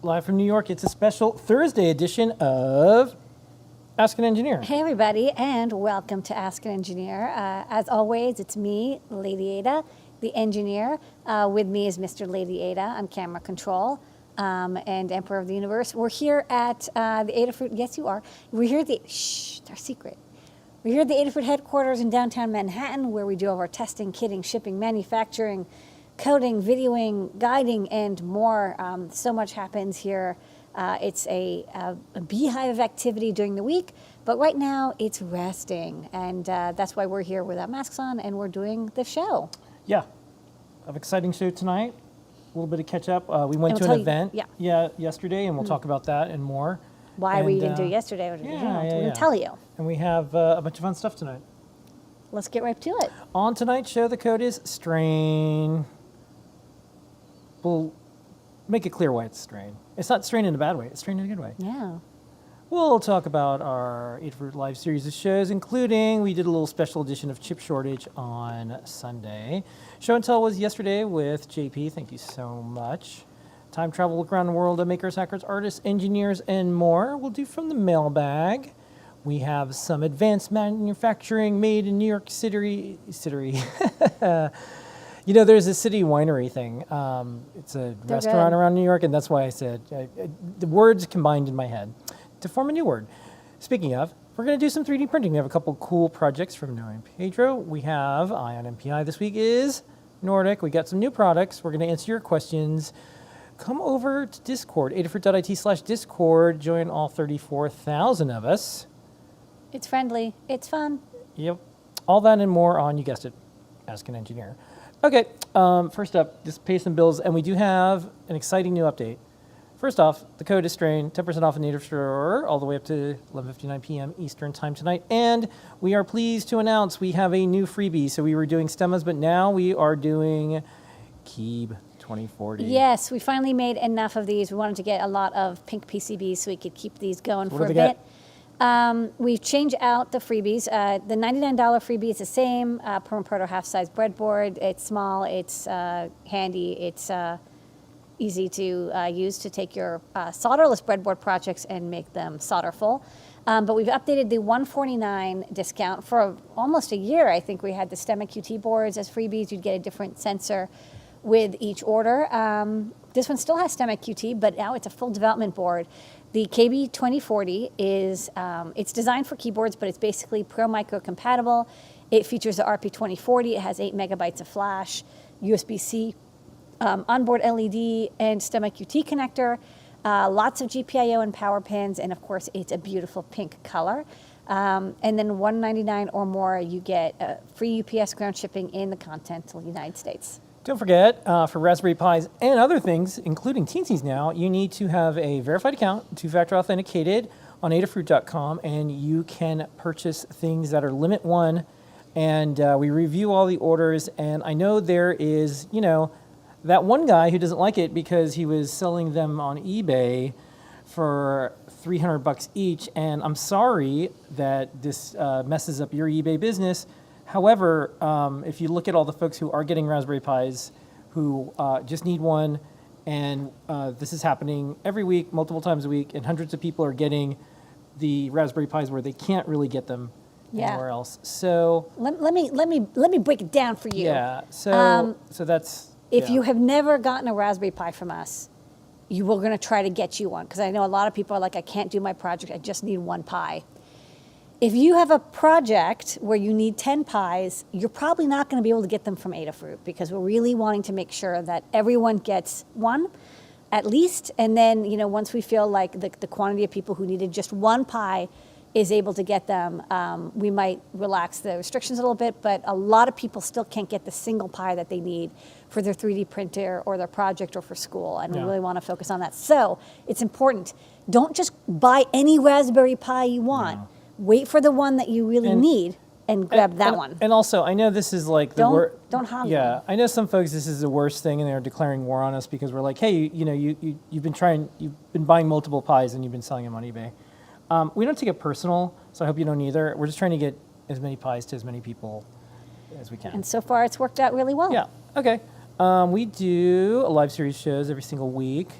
live from New York. It's a special Thursday edition of Ask an Engineer. Hey everybody, and welcome to Ask an Engineer. As always, it's me, LadyAda, the engineer. With me is Mr. LadyAda on camera control and Emperor of the Universe. We're here at the Adafruit. Yes, you are. We're here at the, it's our secret. We're here at the Adafruit headquarters in downtown Manhattan, where we do all our testing, kitting, shipping, manufacturing, coding, videoing, guiding, and more. So much happens here. It's a beehive of activity during the week, but right now it's resting, and that's why we're here without masks on, and we're doing the show. Yeah, an exciting show tonight. A little bit of catch up. We went to an event yesterday, and we'll talk about that and more. Why we didn't do it yesterday, we'll tell you. And we have a bunch of fun stuff tonight. Let's get right to it. On tonight's show, the code is strain. We'll make it clear why it's strain. It's not strain in a bad way. It's strain in a good way. Yeah. We'll talk about our Adafruit Live series of shows, including we did a little special edition of Chip Shortage on Sunday. Show and Tell was yesterday with JP. Thank you so much. Time travel, look around the world of makers, hackers, artists, engineers, and more. We'll do from the mailbag. We have some advanced manufacturing made in New York City. You know, there's a city winery thing. It's a restaurant around New York, and that's why I said the words combined in my head to form a new word. Speaking of, we're going to do some 3D printing. We have a couple cool projects from Noah and Pedro. We have Ion MPI this week is Nordic. We got some new products. We're going to answer your questions. Come over to Discord, adafruit.it/Discord. Join all 34,000 of us. It's friendly. It's fun. Yep. All that and more on, you guessed it, Ask an Engineer. Okay, first up, just pay some bills, and we do have an exciting new update. First off, the code is strain, 10% off in Native Store, all the way up to 11:59 p.m. Eastern time tonight. And we are pleased to announce we have a new freebie. So we were doing stemmas, but now we are doing Keeb 2040. Yes, we finally made enough of these. We wanted to get a lot of pink PCBs so we could keep these going for a bit. We've changed out the freebies. The $99 freebie is the same. Perma-Proto half-size breadboard. It's small. It's handy. It's easy to use to take your solderless breadboard projects and make them solderful. But we've updated the $149 discount for almost a year. I think we had the Stemma QT boards as freebies. You'd get a different sensor with each order. This one still has Stemma QT, but now it's a full development board. The KB 2040 is, it's designed for keyboards, but it's basically Pro Micro compatible. It features the RP 2040. It has 8 megabytes of flash, USB-C, onboard LED, and Stemma QT connector. Lots of GPIO and power pins, and of course, it's a beautiful pink color. And then $199 or more, you get free UPS ground shipping in the continental United States. Don't forget, for Raspberry Pis and other things, including Teensies now, you need to have a verified account, two-factor authenticated on Adafruit.com, and you can purchase things that are limit one. And we review all the orders, and I know there is, you know, that one guy who doesn't like it because he was selling them on eBay for $300 each, and I'm sorry that this messes up your eBay business. However, if you look at all the folks who are getting Raspberry Pis who just need one, and this is happening every week, multiple times a week, and hundreds of people are getting the Raspberry Pis where they can't really get them anywhere else. So let me break it down for you. Yeah. So that's if you have never gotten a Raspberry Pi from us, we're going to try to get you one, because I know a lot of people are like, I can't do my project. I just need one Pi. If you have a project where you need 10 Pis, you're probably not going to be able to get them from Adafruit, because we're really wanting to make sure that everyone gets one at least. And then, you know, once we feel like the quantity of people who needed just one Pi is able to get them, we might relax the restrictions a little bit, but a lot of people still can't get the single Pi that they need for their 3D printer or their project or for school. And we really want to focus on that. So it's important. Don't just buy any Raspberry Pi you want. No. Wait for the one that you really need and grab that one. And also, I know this is like the worst. Don't hog. Yeah, I know some folks, this is the worst thing, and they're declaring war on us because we're like, hey, you've been buying multiple Pis and you've been selling them on eBay. We don't take it personal, so I hope you don't either. We're just trying to get as many Pis to as many people as we can. And so far, it's worked out really well. Yeah. Okay. We do a live series shows every single week.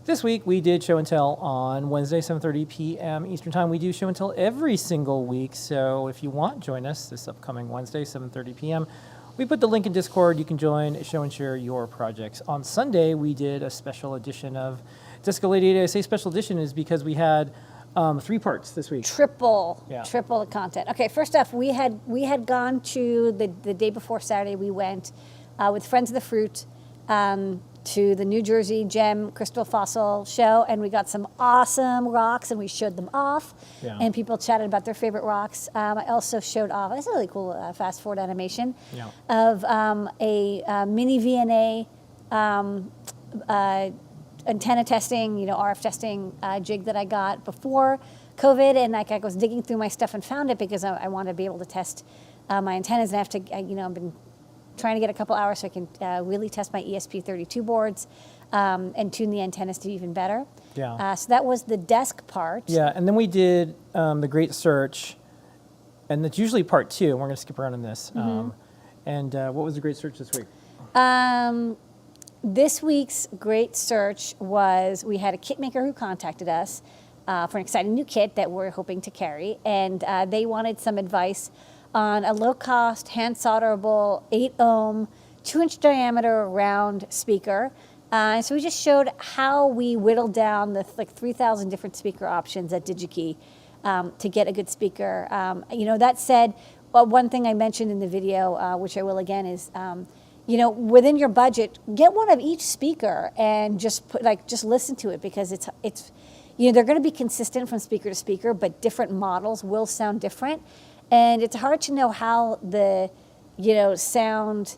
This week we did show and tell on Wednesday, 7:30 p.m. Eastern Time. We do show and tell every single week, so if you want, join us this upcoming Wednesday, 7:30 p.m. We put the link in Discord. You can join, show and share your projects. On Sunday, we did a special edition of Disco LadyAda. I say special edition is because we had 3 parts this week. Triple the content. Okay, first off, we had gone to the day before Saturday. We went with Friends of the Fruit to the New Jersey Gem Crystal Fossil show, and we got some awesome rocks, and we showed them off, and people chatted about their favorite rocks. I also showed off, it's a really cool fast forward animation of a mini VNA antenna testing, RF testing jig that I got before COVID, and I was digging through my stuff and found it because I wanted to be able to test my antennas, and I have to, I've been trying to get a couple hours so I can really test my ESP32 boards and tune the antennas to even better. So that was the desk part. And then we did the Great Search, and that's usually part 2, and we're going to skip around in this. And what was the Great Search this week? This week's Great Search was, we had a kit maker who contacted us for an exciting new kit that we're hoping to carry, and they wanted some advice on a low-cost, hand-solderable, 8-ohm, 2-inch diameter round speaker. So we just showed how we whittled down the 3,000 different speaker options at DigiKey to get a good speaker. That said, one thing I mentioned in the video, which I will again, is within your budget, get one of each speaker and just just listen to it, because it's they're going to be consistent from speaker to speaker, but different models will sound different. And it's hard to know how the, sound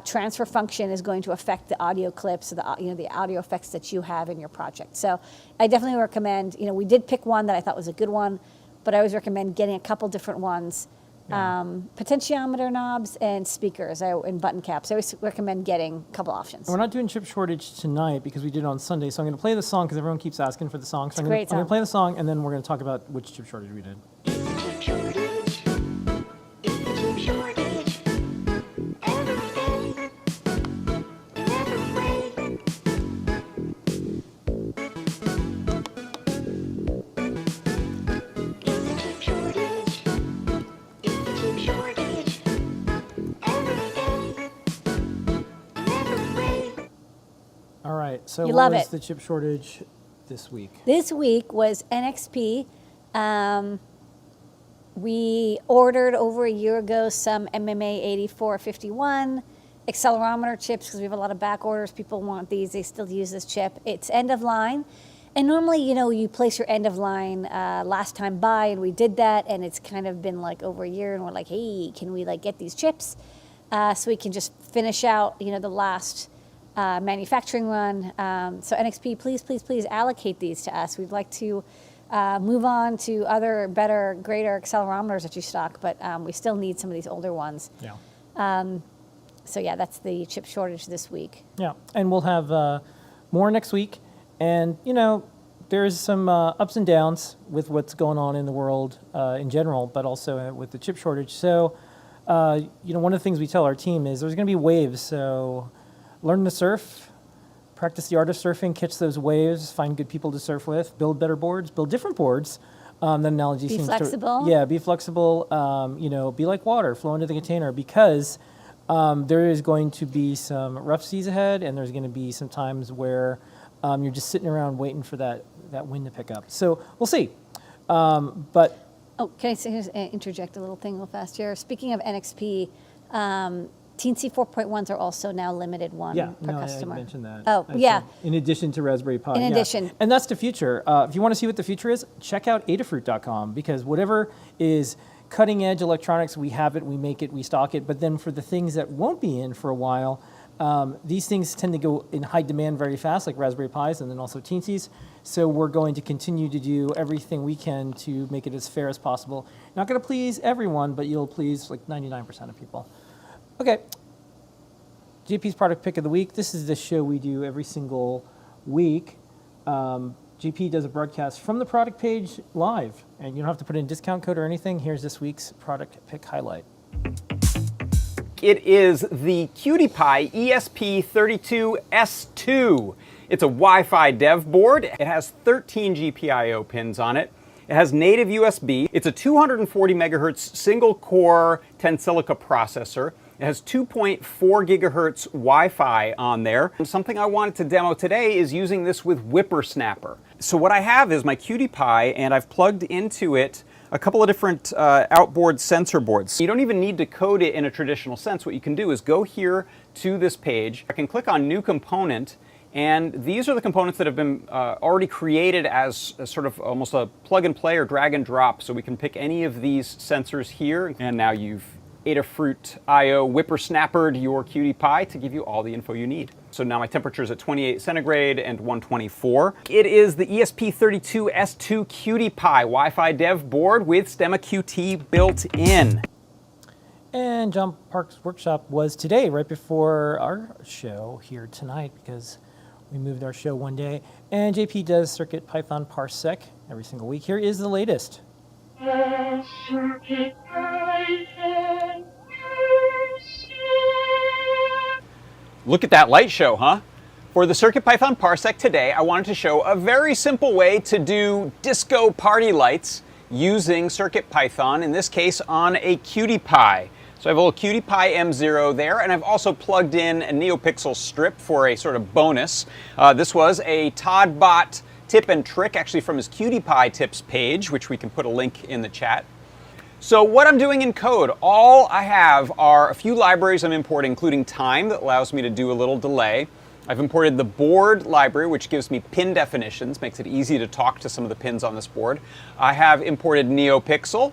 transfer function is going to affect the audio clips or the audio effects that you have in your project. So I definitely recommend, we did pick one that I thought was a good one, but I always recommend getting a couple different ones, potentiometer knobs and speakers and button caps. I always recommend getting a couple options. We're not doing chip shortage tonight because we did it on Sunday, so I'm going to play the song because everyone keeps asking for the song. So I'm going to play the song, and then we're going to talk about which chip shortage we did. So what was the chip shortage this week? This week was NXP. We ordered over a year ago some MMA 8451 accelerometer chips because we have a lot of back orders. People want these. They still use this chip. It's end of line. And normally, you place your end of line last time buy, and we did that, and it's kind of been over a year, and we're like, hey, can we get these chips so we can just finish out, the last manufacturing run. So NXP, please allocate these to us. We'd like to move on to other better, greater accelerometers that you stock, but we still need some of these older ones. So that's the chip shortage this week. And we'll have more next week. And, there's some ups and downs with what's going on in the world in general, but also with the chip shortage. So, one of the things we tell our team is there's going to be waves. So learn to surf, practice the art of surfing, catch those waves, find good people to surf with, build better boards, build different boards. That analogy seems flexible. Be flexible. Be like water, flow into the container, because there is going to be some rough seas ahead, and there's going to be some times where you're just sitting around waiting for that wind to pick up. So we'll see. But can I interject a little thing real fast here? Speaking of NXP, Teensy 4.1s are also now limited one per customer. I mentioned that. Oh, in addition to Raspberry Pi. In addition. And that's the future. If you want to see what the future is, check out Adafruit.com, because whatever is cutting edge electronics, we have it, we make it, we stock it. But then for the things that won't be in for a while, these things tend to go in high demand very fast, like Raspberry Pis and then also Teensies. So we're going to continue to do everything we can to make it as fair as possible. Not going to please everyone, but you'll please 99% of people. Okay, JP's product pick of the week. This is the show we do every single week. JP does a broadcast from the product page live, and you don't have to put in a discount code or anything. Here's this week's product pick highlight. It is the CircuitPy ESP32S2. It's a Wi-Fi dev board. It has 13 GPIO pins on it. It has native USB. It's a 240 megahertz single core Tensilica processor. It has 2.4 gigahertz Wi-Fi on there. And something I wanted to demo today is using this with Whippersnapper. So what I have is my CircuitPy, and I've plugged into it a couple of different outboard sensor boards. You don't even need to code it in a traditional sense. What you can do is go here to this page. I can click on New Component, and these are the components that have been already created as sort of almost a plug and play or drag and drop. So we can pick any of these sensors here, and now you've Adafruit IO whippersnappered your CircuitPy to give you all the info you need. So now my temperature is at 28 centigrade and 124. It is the ESP32S2 CircuitPy Wi-Fi dev board with Stemma QT built in. And John Park's workshop was today, right before our show here tonight, because we moved our show one day. And JP does CircuitPython Parsec every single week. Here is the latest. Look at that light show, huh? For the CircuitPython Parsec today, I wanted to show a very simple way to do disco party lights using CircuitPython, in this case on a CircuitPy. So I have a little CircuitPy M0 there, and I've also plugged in a NeoPixel strip for a sort of bonus. This was a Todd Bot tip and trick, actually from his CircuitPy tips page, which we can put a link in the chat. So what I'm doing in code, all I have are a few libraries I'm importing, including time that allows me to do a little delay. I've imported the board library, which gives me pin definitions, makes it easy to talk to some of the pins on this board. I have imported NeoPixel,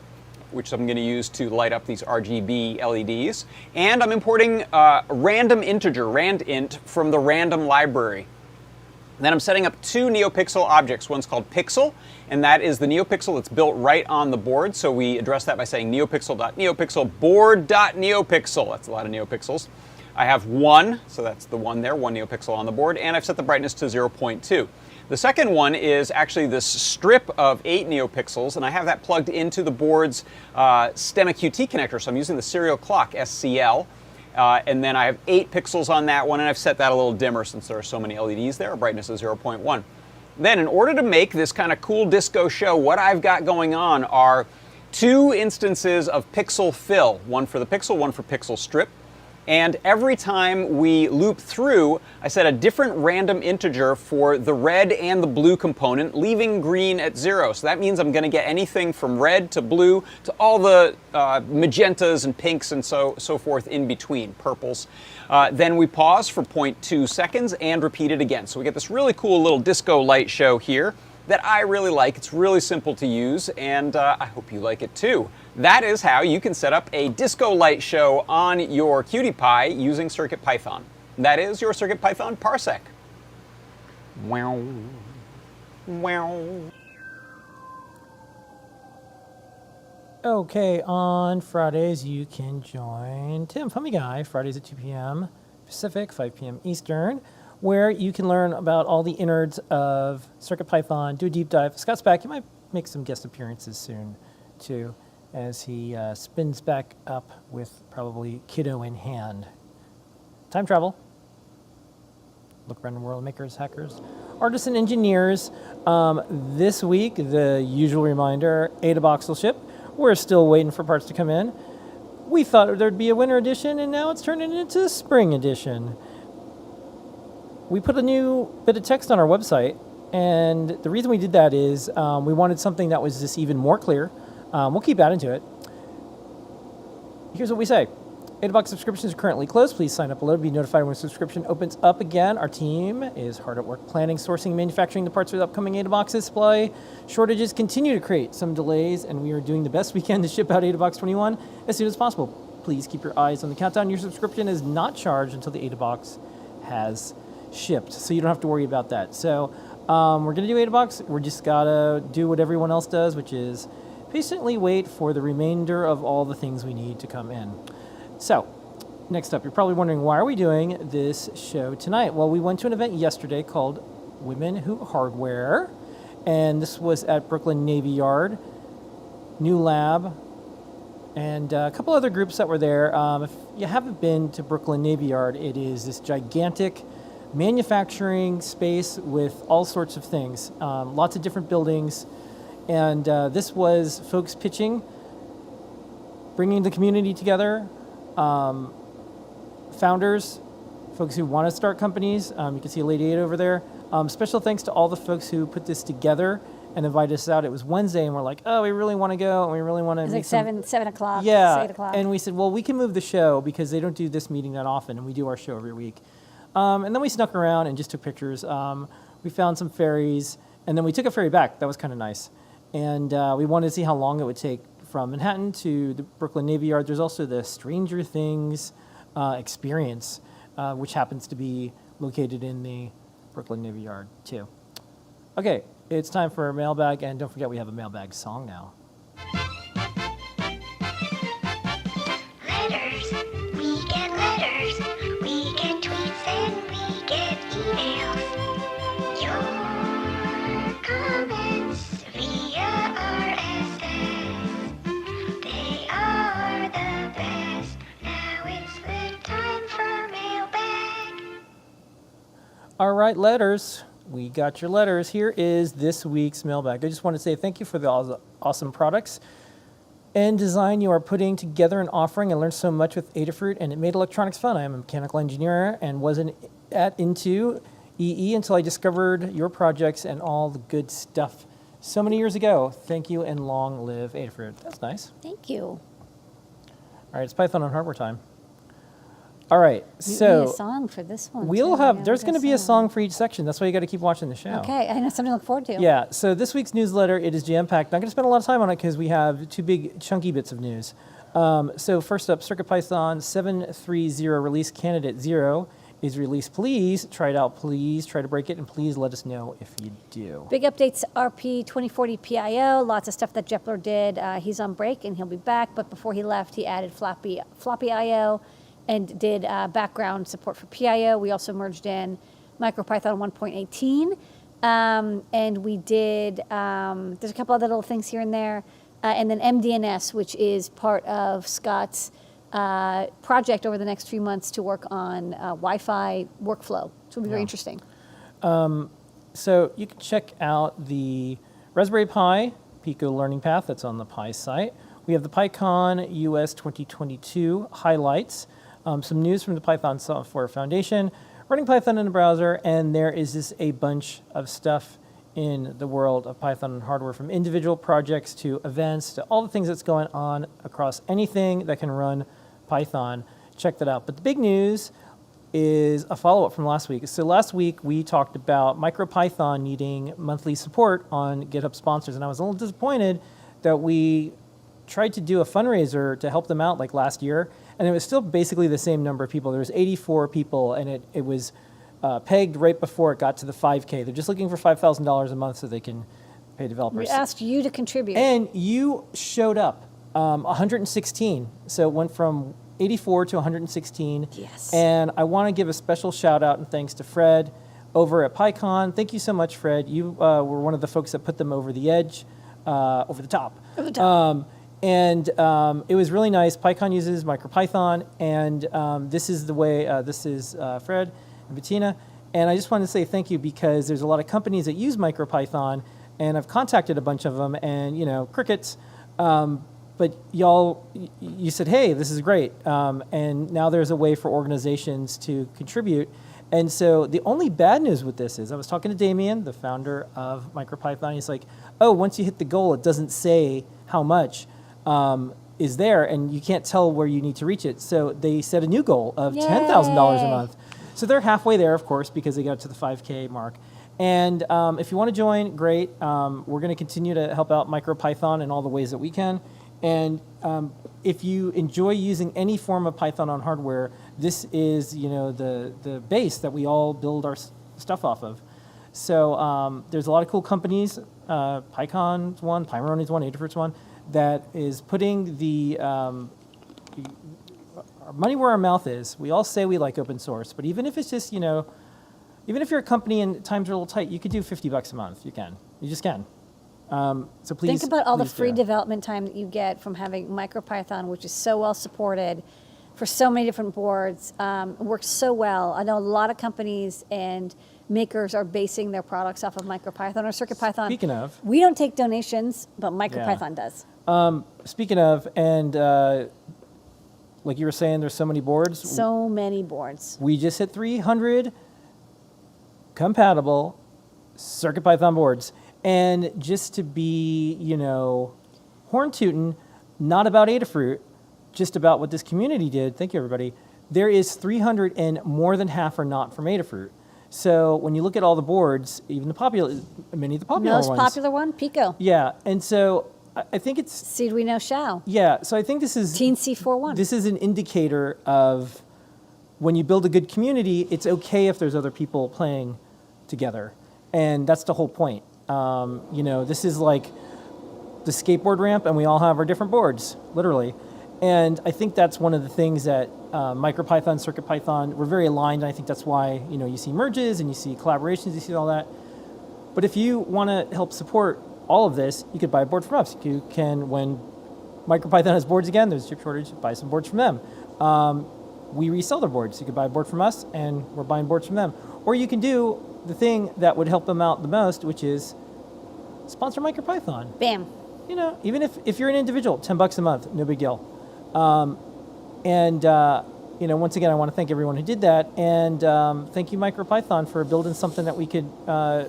which I'm going to use to light up these RGB LEDs. And I'm importing random integer, randint, from the random library. Then I'm setting up two NeoPixel objects. One's called Pixel, and that is the NeoPixel that's built right on the board. So we address that by saying NeoPixel.NeoPixel board.NeoPixel. That's a lot of NeoPixels. I have one, so that's the one there, one NeoPixel on the board, and I've set the brightness to 0.2. The second one is actually this strip of 8 NeoPixels, and I have that plugged into the board's Stemma QT connector. So I'm using the serial clock, SCL. And then I have 8 pixels on that one, and I've set that a little dimmer since there are so many LEDs there, brightness is 0.1. Then in order to make this kind of cool disco show, what I've got going on are 2 instances of pixel fill, one for the pixel, one for pixel strip. And every time we loop through, I set a different random integer for the red and the blue component, leaving green at 0. So that means I'm going to get anything from red to blue to all the magentas and pinks and so forth in between, purples. Then we pause for 0.2 seconds and repeat it again. So we get this really cool little disco light show here that I really like. It's really simple to use, and I hope you like it too. That is how you can set up a disco light show on your CircuitPy using CircuitPython. That is your CircuitPython Parsec. Wow. Wow. Okay, on Fridays you can join Tim, Funny Guy, Fridays at 2 p.m. Pacific, 5 p.m. Eastern, where you can learn about all the innards of CircuitPython, do a deep dive. Scott's back. He might make some guest appearances soon, too, as he spins back up with probably Kiddo in hand. Time travel. Look around the world, makers, hackers, artists, and engineers. This week, the usual reminder, AdaBox will ship. We're still waiting for parts to come in. We thought there'd be a winter edition, and now it's turning into a spring edition. We put a new bit of text on our website, and the reason we did that is we wanted something that was just even more clear. We'll keep adding to it. Here's what we say. AdaBox subscriptions are currently closed. Please sign up below to be notified when a subscription opens up again. Our team is hard at work planning, sourcing, and manufacturing the parts for the upcoming AdaBoxes. Supply shortages continue to create some delays, and we are doing the best we can to ship out AdaBox 21 as soon as possible. Please keep your eyes on the countdown. Your subscription is not charged until the AdaBox has shipped, so you don't have to worry about that. So we're going to do AdaBox. We're just got to do what everyone else does, which is patiently wait for the remainder of all the things we need to come in. So, next up, you're probably wondering, why are we doing this show tonight? Well, we went to an event yesterday called Women Who Hardware, and this was at Brooklyn Navy Yard. New lab, and a couple other groups that were there. If you haven't been to Brooklyn Navy Yard, it is this gigantic manufacturing space with all sorts of things, lots of different buildings. And this was folks pitching, bringing the community together, founders, folks who want to start companies. You can see LadyAda over there. Special thanks to all the folks who put this together and invited us out. It was Wednesday, and we're like, oh, we really want to go, and we really want to. It's like 7 o'clock. Yeah, 8 o'clock. and we said, well, we can move the show because they don't do this meeting that often, and we do our show every week. And then we snuck around and just took pictures. We found some ferries, and then we took a ferry back. That was kind of nice. And we wanted to see how long it would take from Manhattan to the Brooklyn Navy Yard. There's also the Stranger Things experience, which happens to be located in the Brooklyn Navy Yard, too. Okay, it's time for a mailbag, and don't forget we have a mailbag song now. Letters, we get letters, we get tweets, and we get emails. Your comments via RSS, they are the best. Now it's the time for mailbag. All right, letters. We got your letters. Here is this week's mailbag. I just want to say thank you for the awesome products and design you are putting together and offering. I learned so much with Adafruit, and it made electronics fun. I am a mechanical engineer and wasn't into EE until I discovered your projects and all the good stuff so many years ago. Thank you, and long live Adafruit. That's nice. Thank you. All right, it's Python on hardware time. All right, We so need a song for this one. we'll too. have, Yeah, there's we got going to be a song for each section. That's why you got to keep watching the show. Okay, I know something to look forward to. Yeah, so this week's newsletter, it is jam-packed. Not going to spend a lot of time on it because we have two big chunky bits of news. So first up, CircuitPython 7.3.0 release candidate 0 is released. Please try it out. Please try to break it, and please let us know if you do. Big updates, RP 2040 PIO, lots of stuff that Jepler did. He's on break and he'll be back, but before he left, he added floppy IO and did background support for PIO. We also merged in MicroPython 1.18. And we did, there's a couple other little things here and there. And then MDNS, which is part of Scott's project over the next few months to work on Wi-Fi workflow. So it'll be very interesting. So you can check out the Raspberry Pi Pico Learning Path that's on the Pi site. We have the PyCon US 2022 highlights, some news from the Python Software Foundation, running Python in the browser, and there is just a bunch of stuff in the world of Python and hardware, from individual projects to events to all the things that's going on across anything that can run Python. Check that out. But the big news is a follow-up from last week. So last week we talked about MicroPython needing monthly support on GitHub sponsors, and I was a little disappointed that we tried to do a fundraiser to help them out like last year, and it was still basically the same number of people. There was 84 people, and it was pegged right before it got to the 5K. They're just looking for $5,000 a month so they can pay developers. We asked you to contribute. And you showed up, 116. So it went from 84 to 116. Yes. And I want to give a special shout out and thanks to Fred over at PyCon. Thank you so much, Fred. You were one of the folks that put them over the edge, over the top. Over the top. And it was really nice. PyCon uses MicroPython, and this is the way, this is Fred and Bettina. And I just want to say thank you because there's a lot of companies that use MicroPython, and I've contacted a bunch of them, and, you know, crickets. But y'all, you said, hey, this is great. And now there's a way for organizations to contribute. And so the only bad news with this is I was talking to Damien, the founder of MicroPython. He's like, oh, once you hit the goal, it doesn't say how much is there, and you can't tell where you need to reach it. So they set a new goal of $10,000 a month. So they're halfway there, of course, because they got to the 5K mark. And if you want to join, great. We're going to continue to help out MicroPython in all the ways that we can. And if you enjoy using any form of Python on hardware, this is, you know, the base that we all build our stuff off of. So there's a lot of cool companies. PyCon's one, Pymoroni's one, Adafruit's one, that is putting the money where our mouth is. We all say we like open source, but even if it's just, you know, even if you're a company and times are a little tight, you could do $50 a month. You can. You just can. So please Think about all the please free do. development time that you get from having MicroPython, which is so well supported for so many different boards. It works so well. I know a lot of companies and makers are basing their products off of MicroPython or CircuitPython. Speaking of. We don't take donations, but MicroPython does. Speaking of, and like you were saying, there's so many boards. So many boards. We just hit 300 compatible CircuitPython boards. And just to be, horn tootin', not about Adafruit, just about what this community did. Thank you, everybody. There is 300 and more than half are not from Adafruit. So when you look at all the boards, even many of the popular Most ones. popular one, Pico. Yeah, and so I think it's, Seed we know shall. yeah, so I think this is, Teen C41. this is an indicator of when you build a good community, it's okay if there's other people playing together. And that's the whole point. This is like the skateboard ramp, and we all have our different boards, literally. And I think that's one of the things that MicroPython, CircuitPython, we're very aligned. And I think that's why you see merges and you see collaborations, you see all that. But if you want to help support all of this, you could buy a board from us. You can, when MicroPython has boards again, there's a chip shortage, buy some boards from them. We resell their boards. You could buy a board from us, and we're buying boards from them. Or you can do the thing that would help them out the most, which is sponsor MicroPython. Bam. Even if you're an individual, $10 a month, no big deal. Once again, I want to thank everyone who did that, and thank you, MicroPython, for building something that we could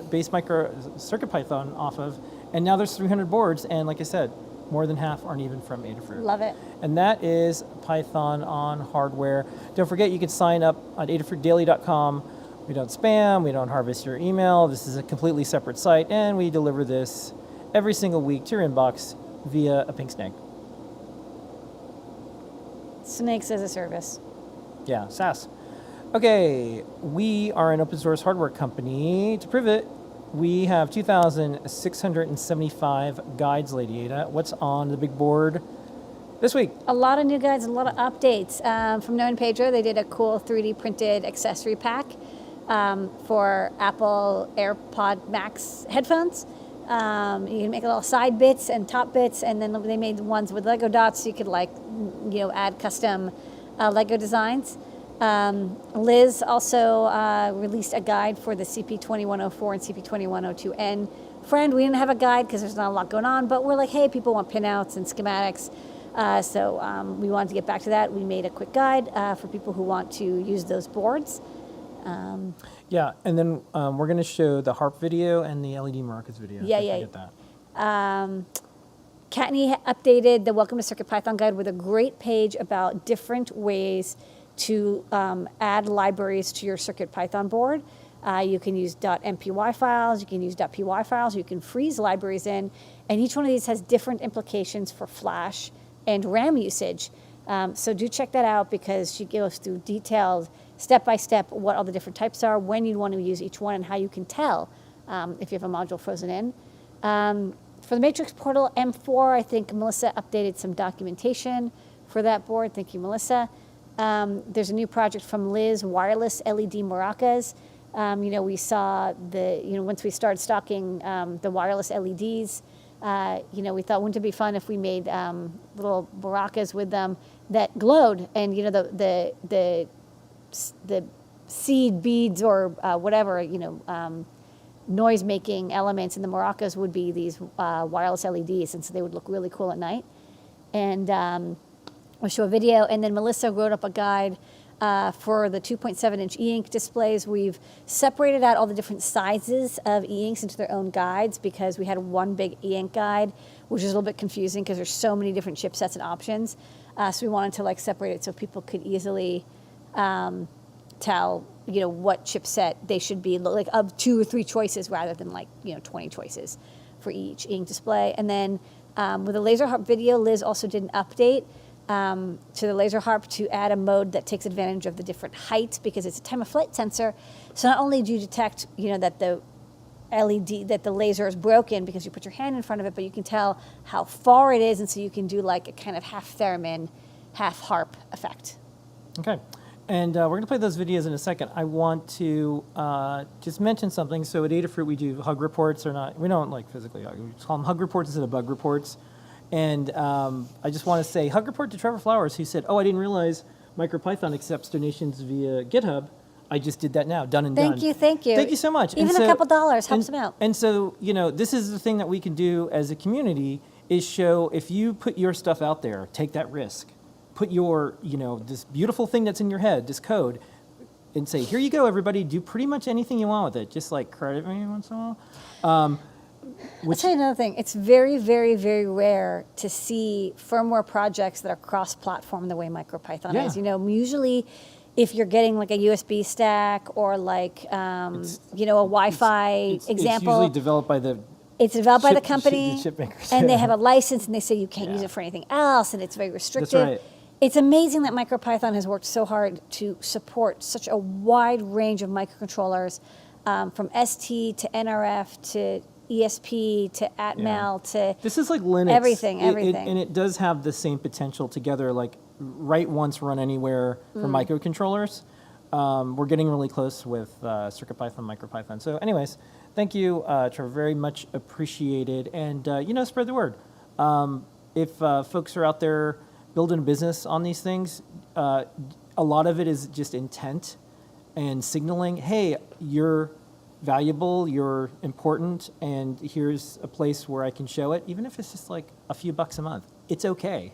base CircuitPython off of. And now there's 300 boards, and like I said, more than half aren't even from Adafruit. Love it. And that is Python on hardware. Don't forget, you can sign up at adafruitdaily.com. We don't spam, we don't harvest your email. This is a completely separate site, and we deliver this every single week to your inbox via a pink snake. Snakes as a service. Yeah, SaaS. Okay, we are an open source hardware company. To prove it, we have 2,675 guides, LadyAda. What's on the big board this week? A lot of new guides, a lot of updates. From Noah and Pedro, they did a cool 3D printed accessory pack for Apple AirPod Max headphones. You can make little side bits and top bits, and then they made ones with Lego dots, so you could add custom Lego designs. Liz also released a guide for the CP2104 and CP2102N. Friend, we didn't have a guide because there's not a lot going on, but we're like, hey, people want pinouts and schematics. So we wanted to get back to that. We made a quick guide for people who want to use those boards. Yeah, and then we're going to show the harp video and the LED maracas video. Yeah. Get that. Kattni updated the Welcome to CircuitPython guide with a great page about different ways to add libraries to your CircuitPython board. You can use .mpy files, you can use .py files, you can freeze libraries in, and each one of these has different implications for flash and RAM usage. So do check that out, because she goes through detailed, step-by-step, what all the different types are, when you'd want to use each one, and how you can tell if you have a module frozen in. For the Matrix Portal M4, I think Melissa updated some documentation for that board. Thank you, Melissa. There's a new project from Liz, wireless LED maracas. We saw once we started stocking the wireless LEDs, we thought, wouldn't it be fun if we made little maracas with them that glowed, and the seed beads or whatever noise-making elements in the maracas would be these wireless LEDs, and so they would look really cool at night. And we'll show a video, and then Melissa wrote up a guide for the 2.7-inch e-ink displays. We've separated out all the different sizes of e-inks into their own guides, because we had one big e-ink guide, which is a little bit confusing because there's so many different chipsets and options. So we wanted to separate it so people could easily tell what chipset they should be, of 2 or 3 choices rather than 20 choices for each e-ink display. And then with the laser harp video, Liz also did an update to the laser harp to add a mode that takes advantage of the different heights, because it's a time of flight sensor. So not only do you detect that the LED, that the laser is broken because you put your hand in front of it, but you can tell how far it is, and so you can do a kind of half theremin, half harp effect. Okay. And we're going to play those videos in a second. I want to just mention something. So at Adafruit, we do hug reports, we don't like physically hug. We just call them hug reports instead of bug reports. And I just want to say hug report to Trevor Flowers, who said, "Oh, I didn't realize MicroPython accepts donations via GitHub. I just did that now, done and done." Thank you, thank you. Thank you so much. Even a couple dollars helps them out. And so, this is the thing that we can do as a community is show if you put your stuff out there, take that risk. Put your, this beautiful thing that's in your head, this code, and say, here you go, everybody, do pretty much anything you want with it. Just like credit me once in a while. I'll tell you another thing. It's very, very, very rare to see firmware projects that are cross-platform the way MicroPython is. Usually if you're getting like a USB stack or like, a Wi-Fi example. It's usually developed by the It's developed by the company, chip makers. and they have a license, and they say you can't use it for anything else, and it's very restrictive. That's right. It's amazing that MicroPython has worked so hard to support such a wide range of microcontrollers, from ST to NRF to ESP to Atmel to this is like Linux. Everything. And it does have the same potential together, like write once, run anywhere for microcontrollers. We're getting really close with CircuitPython, MicroPython. So anyways, thank you, Trevor, very much appreciated. And, spread the word. If folks are out there building a business on these things, a lot of it is just intent and signaling, hey, you're valuable, you're important, and here's a place where I can show it, even if it's just like a few bucks a month. It's okay.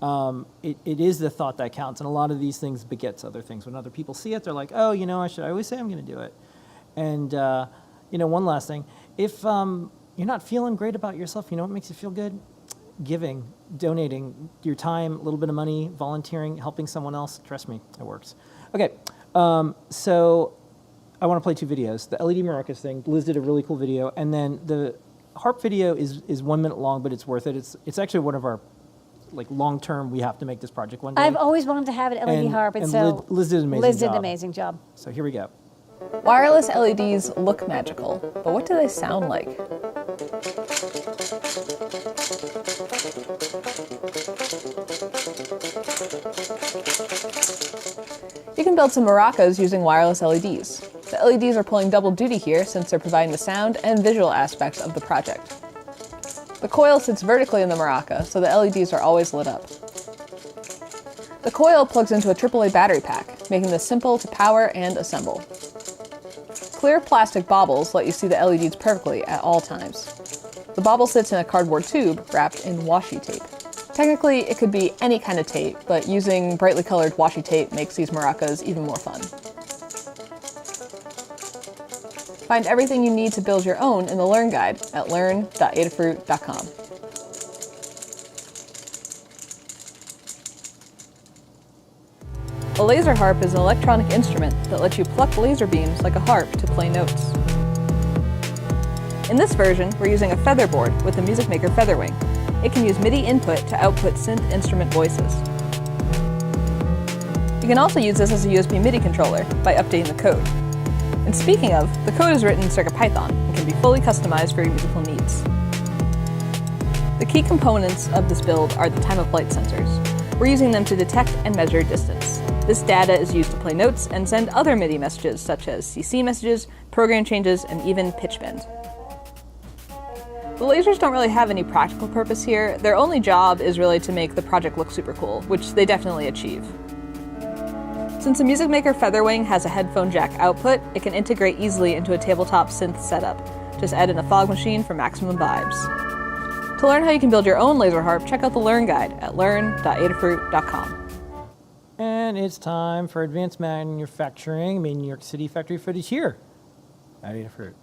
It is the thought that counts, and a lot of these things begets other things. When other people see it, they're like, oh, I always say I'm going to do it. And, one last thing. If you're not feeling great about yourself, what makes you feel good? Giving, donating your time, a little bit of money, volunteering, helping someone else. Trust me, it works. Okay, so I want to play two videos. The LED maracas thing, Liz did a really cool video, and then the harp video is 1 minute long, but it's worth it. It's actually one of our long-term, we have to make this project one day. I've always wanted to have an LED harp, and so Liz did an amazing job. Liz did an amazing job. So here we go. Wireless LEDs look magical, but what do they sound like? You can build some maracas using wireless LEDs. The LEDs are pulling double duty here since they're providing the sound and visual aspects of the project. The coil sits vertically in the maraca, so the LEDs are always lit up. The coil plugs into a AAA battery pack, making this simple to power and assemble. Clear plastic baubles let you see the LEDs perfectly at all times. The bauble sits in a cardboard tube wrapped in washi tape. Technically, it could be any kind of tape, but using brightly colored washi tape makes these maracas even more fun. Find everything you need to build your own in the Learn Guide at learn.adafruit.com. A laser harp is an electronic instrument that lets you pluck laser beams like a harp to play notes. In this version, we're using a featherboard with the Music Maker Featherwing. It can use MIDI input to output synth instrument voices. You can also use this as a USB MIDI controller by updating the code. And speaking of, the code is written in CircuitPython and can be fully customized for your musical needs. The key components of this build are the time-of-flight sensors. We're using them to detect and measure distance. This data is used to play notes and send other MIDI messages such as CC messages, program changes, and even pitch bend. The lasers don't really have any practical purpose here. Their only job is really to make the project look super cool, which they definitely achieve. Since the Music Maker Featherwing has a headphone jack output, it can integrate easily into a tabletop synth setup. Just add in a fog machine for maximum vibes. To learn how you can build your own laser harp, check out the Learn Guide at learn.adafruit.com. And it's time for advanced manufacturing, made in New York City factory footage here at Adafruit.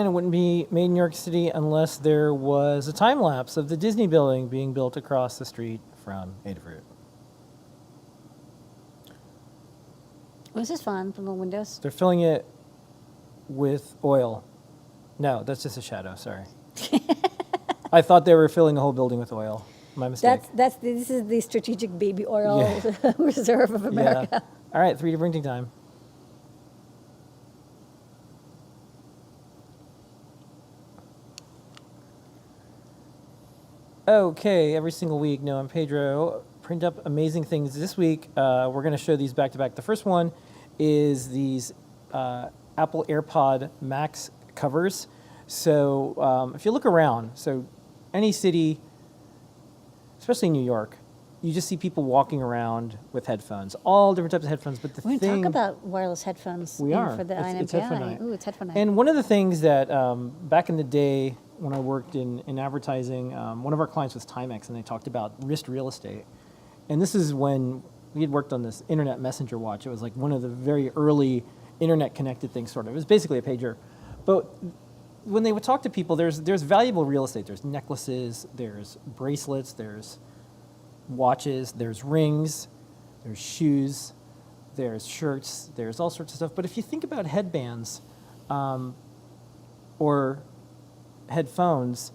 And it wouldn't be made in New York City unless there was a time lapse of the Disney building being built across the street from Adafruit. This is fun, the little windows. They're filling it with oil. No, that's just a shadow, sorry. I thought they were filling the whole building with oil. My mistake. This is the strategic baby oil reserve of America. Yeah. All right, 3D printing time. Okay, every single week, Noah and Pedro print up amazing things. This week, we're going to show these back to back. The first one is these Apple AirPod Max covers. So if you look around, so any city, especially New York, you just see people walking around with headphones, all different types of headphones. But We're going to talk about wireless headphones we are. for the It's headphone INMPI. night. Ooh, it's headphone night. And one of the things that back in the day when I worked in advertising, one of our clients was Timex, and they talked about wrist real estate. And this is when we had worked on this internet messenger watch. It was like one of the very early internet connected things, sort of. It was basically a pager. But when they would talk to people, there's valuable real estate. There's necklaces, there's bracelets, there's watches, there's rings, there's shoes, there's shirts, there's all sorts of stuff. But if you think about headbands or headphones,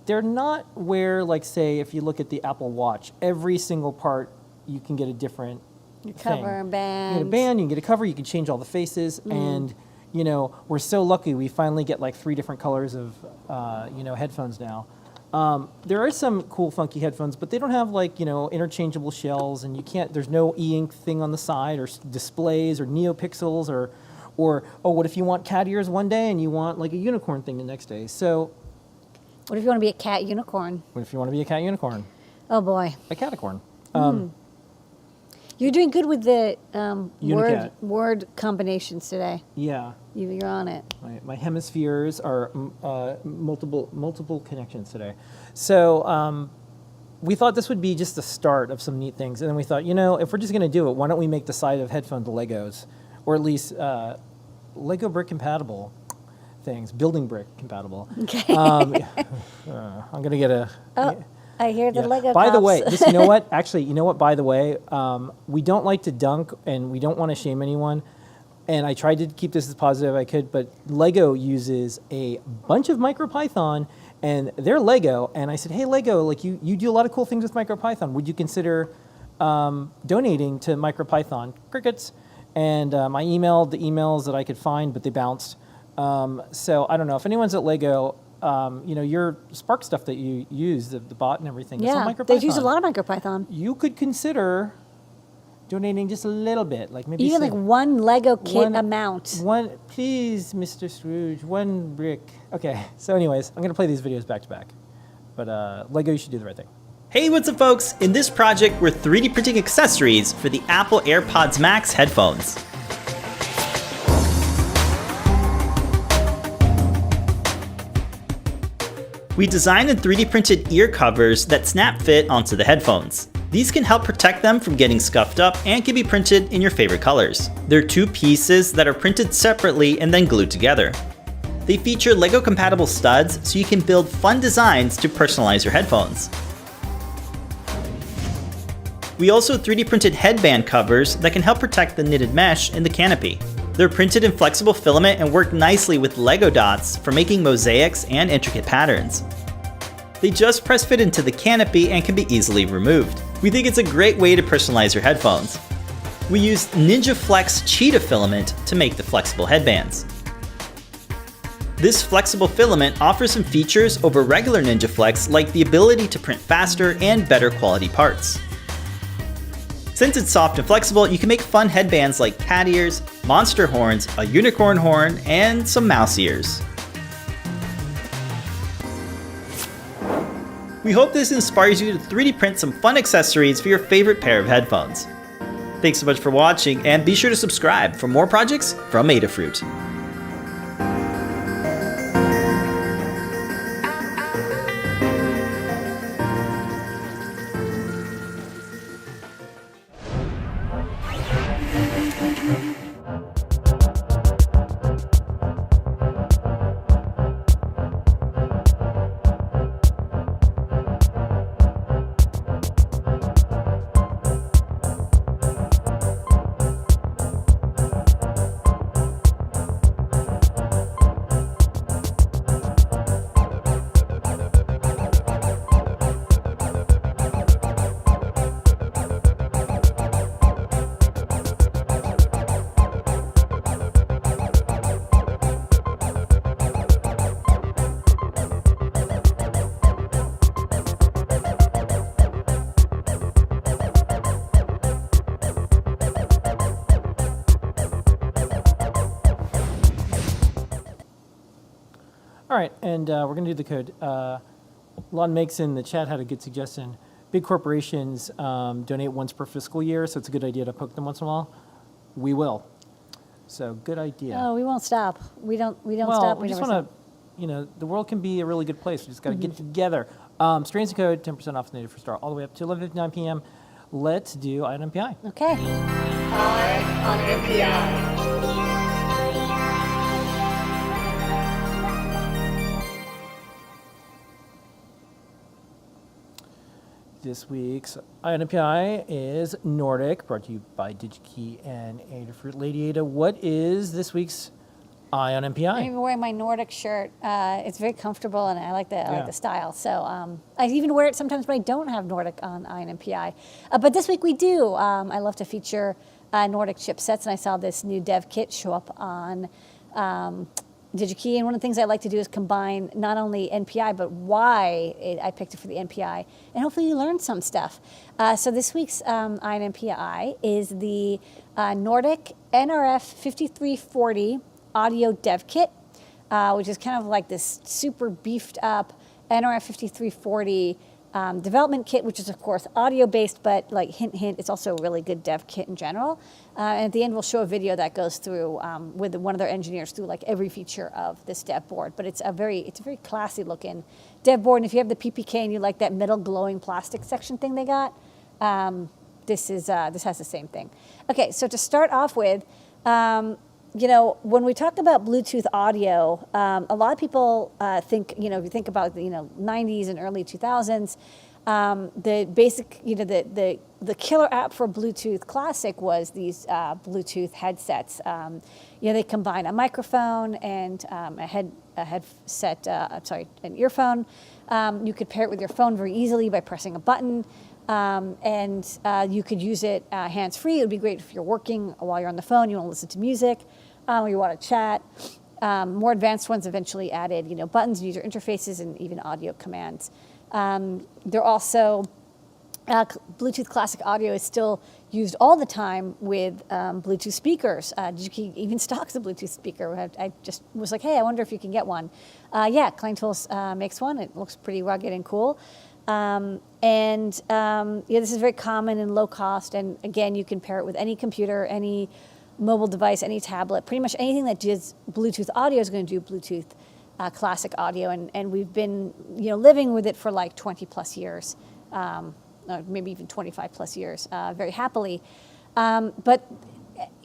they're not where, like, say, if you look at the Apple Watch, every single part you can get a different thing. Cover, band. You get a band, you can get a cover, you can change all the faces, and you know, we're so lucky we finally get like 3 different colors of headphones now. There are some cool funky headphones, but they don't have like, interchangeable shells, and you can't, there's no e-ink thing on the side or displays or NeoPixels or what if you want cat ears one day and you want like a unicorn thing the next day. So What if you want to be a cat unicorn? what if you want to be a cat unicorn? Oh boy. A caticorn. You're doing good with the Unicat. word combinations today. Yeah. You're on it. My hemispheres are multiple connections today. So we thought this would be just the start of some neat things. And then we thought, if we're just going to do it, why don't we make the side of headphones Legos? Or at least Lego brick compatible things, building brick compatible. Okay. I'm going to get a... I hear the Lego By the cops. way, you know what? Actually, by the way, we don't like to dunk and we don't want to shame anyone. And I tried to keep this as positive as I could, but Lego uses a bunch of MicroPython and they're Lego. And I said, hey, Lego, like you do a lot of cool things with MicroPython. Would you consider donating to MicroPython? Crickets. And I emailed the emails that I could find, but they bounced. So I don't know if anyone's at Lego. Your Spark stuff that you use, the bot and everything, it's on MicroPython. they use a lot of MicroPython. You could consider donating just a little bit, like maybe Even like one Lego kit amount. One, please, Mr. Scrooge, one brick. Okay, so anyways, I'm going to play these videos back to back. But Lego, you should do the right thing. Hey, what's up folks? In this project, we're 3D printing accessories for the Apple AirPods Max headphones. We designed and 3D printed ear covers that snap fit onto the headphones. These can help protect them from getting scuffed up and can be printed in your favorite colors. They're 2 pieces that are printed separately and then glued together. They feature Lego compatible studs so you can build fun designs to personalize your headphones. We also 3D printed headband covers that can help protect the knitted mesh in the canopy. They're printed in flexible filament and work nicely with Lego dots for making mosaics and intricate patterns. They just press fit into the canopy and can be easily removed. We think it's a great way to personalize your headphones. We used Ninja Flex cheetah filament to make the flexible headbands. This flexible filament offers some features over regular Ninja Flex, like the ability to print faster and better quality parts. Since it's soft and flexible, you can make fun headbands like cat ears, monster horns, a unicorn horn, and some mouse ears. We hope this inspires you to 3D print some fun accessories for your favorite pair of headphones. Thanks so much for watching, and be sure to subscribe for more projects from Adafruit. All right, and we're going to do the code. Lon Makes in the chat had a good suggestion. Big corporations donate once per fiscal year, so it's a good idea to poke them once in a while. We will. So good idea. Oh, we won't stop. We don't well, stop. we just never want to, the world can be a really good place. We just got to get together. Strains and Code, 10% off Native for Star, all the way up to 11:59 p.m. Let's do Eye on MPI. stop. Okay. On MPI. This week's Eye on MPI is Nordic, brought to you by DigiKey and Adafruit. LadyAda, what is this week's Eye on I'm MPI? even wearing my Nordic shirt. It's very comfortable, and I like the Yeah. style. So I even wear it sometimes when I don't have Nordic on INMPI. But this week we do. I love to feature Nordic chipsets, and I saw this new dev kit show up on DigiKey. And one of the things I like to do is combine not only NPI, but why I picked it for the NPI. And hopefully you learned some stuff. So this week's INMPI is the Nordic NRF 5340 audio dev kit, which is kind of like this super beefed up NRF 5340 development kit, which is of course audio based, but like hint, hint, it's also a really good dev kit in general. And at the end, we'll show a video that goes through with one of their engineers through like every feature of this dev board. But it's a very classy looking dev board. And if you have the PPK and you like that middle glowing plastic section thing they got, this has the same thing. Okay, so to start off with. When we talk about Bluetooth audio, a lot of people think, if you think about the 90s and early 2000s, the basic, the killer app for Bluetooth Classic was these Bluetooth headsets. They combine a microphone and an earphone. You could pair it with your phone very easily by pressing a button. And you could use it hands-free. It would be great if you're working while you're on the phone, you want to listen to music, or you want to chat. More advanced ones eventually added, buttons, user interfaces, and even audio commands. They're also, Bluetooth Classic Audio is still used all the time with Bluetooth speakers. DigiKey even stocks a Bluetooth speaker. I just was like, hey, I wonder if you can get one. Klein Tools makes one. It looks pretty rugged and cool. This is very common and low cost. And again, you can pair it with any computer, any mobile device, any tablet. Pretty much anything that does Bluetooth audio is going to do Bluetooth Classic Audio. And we've been living with it for like 20 plus years, maybe even 25 plus years, very happily. But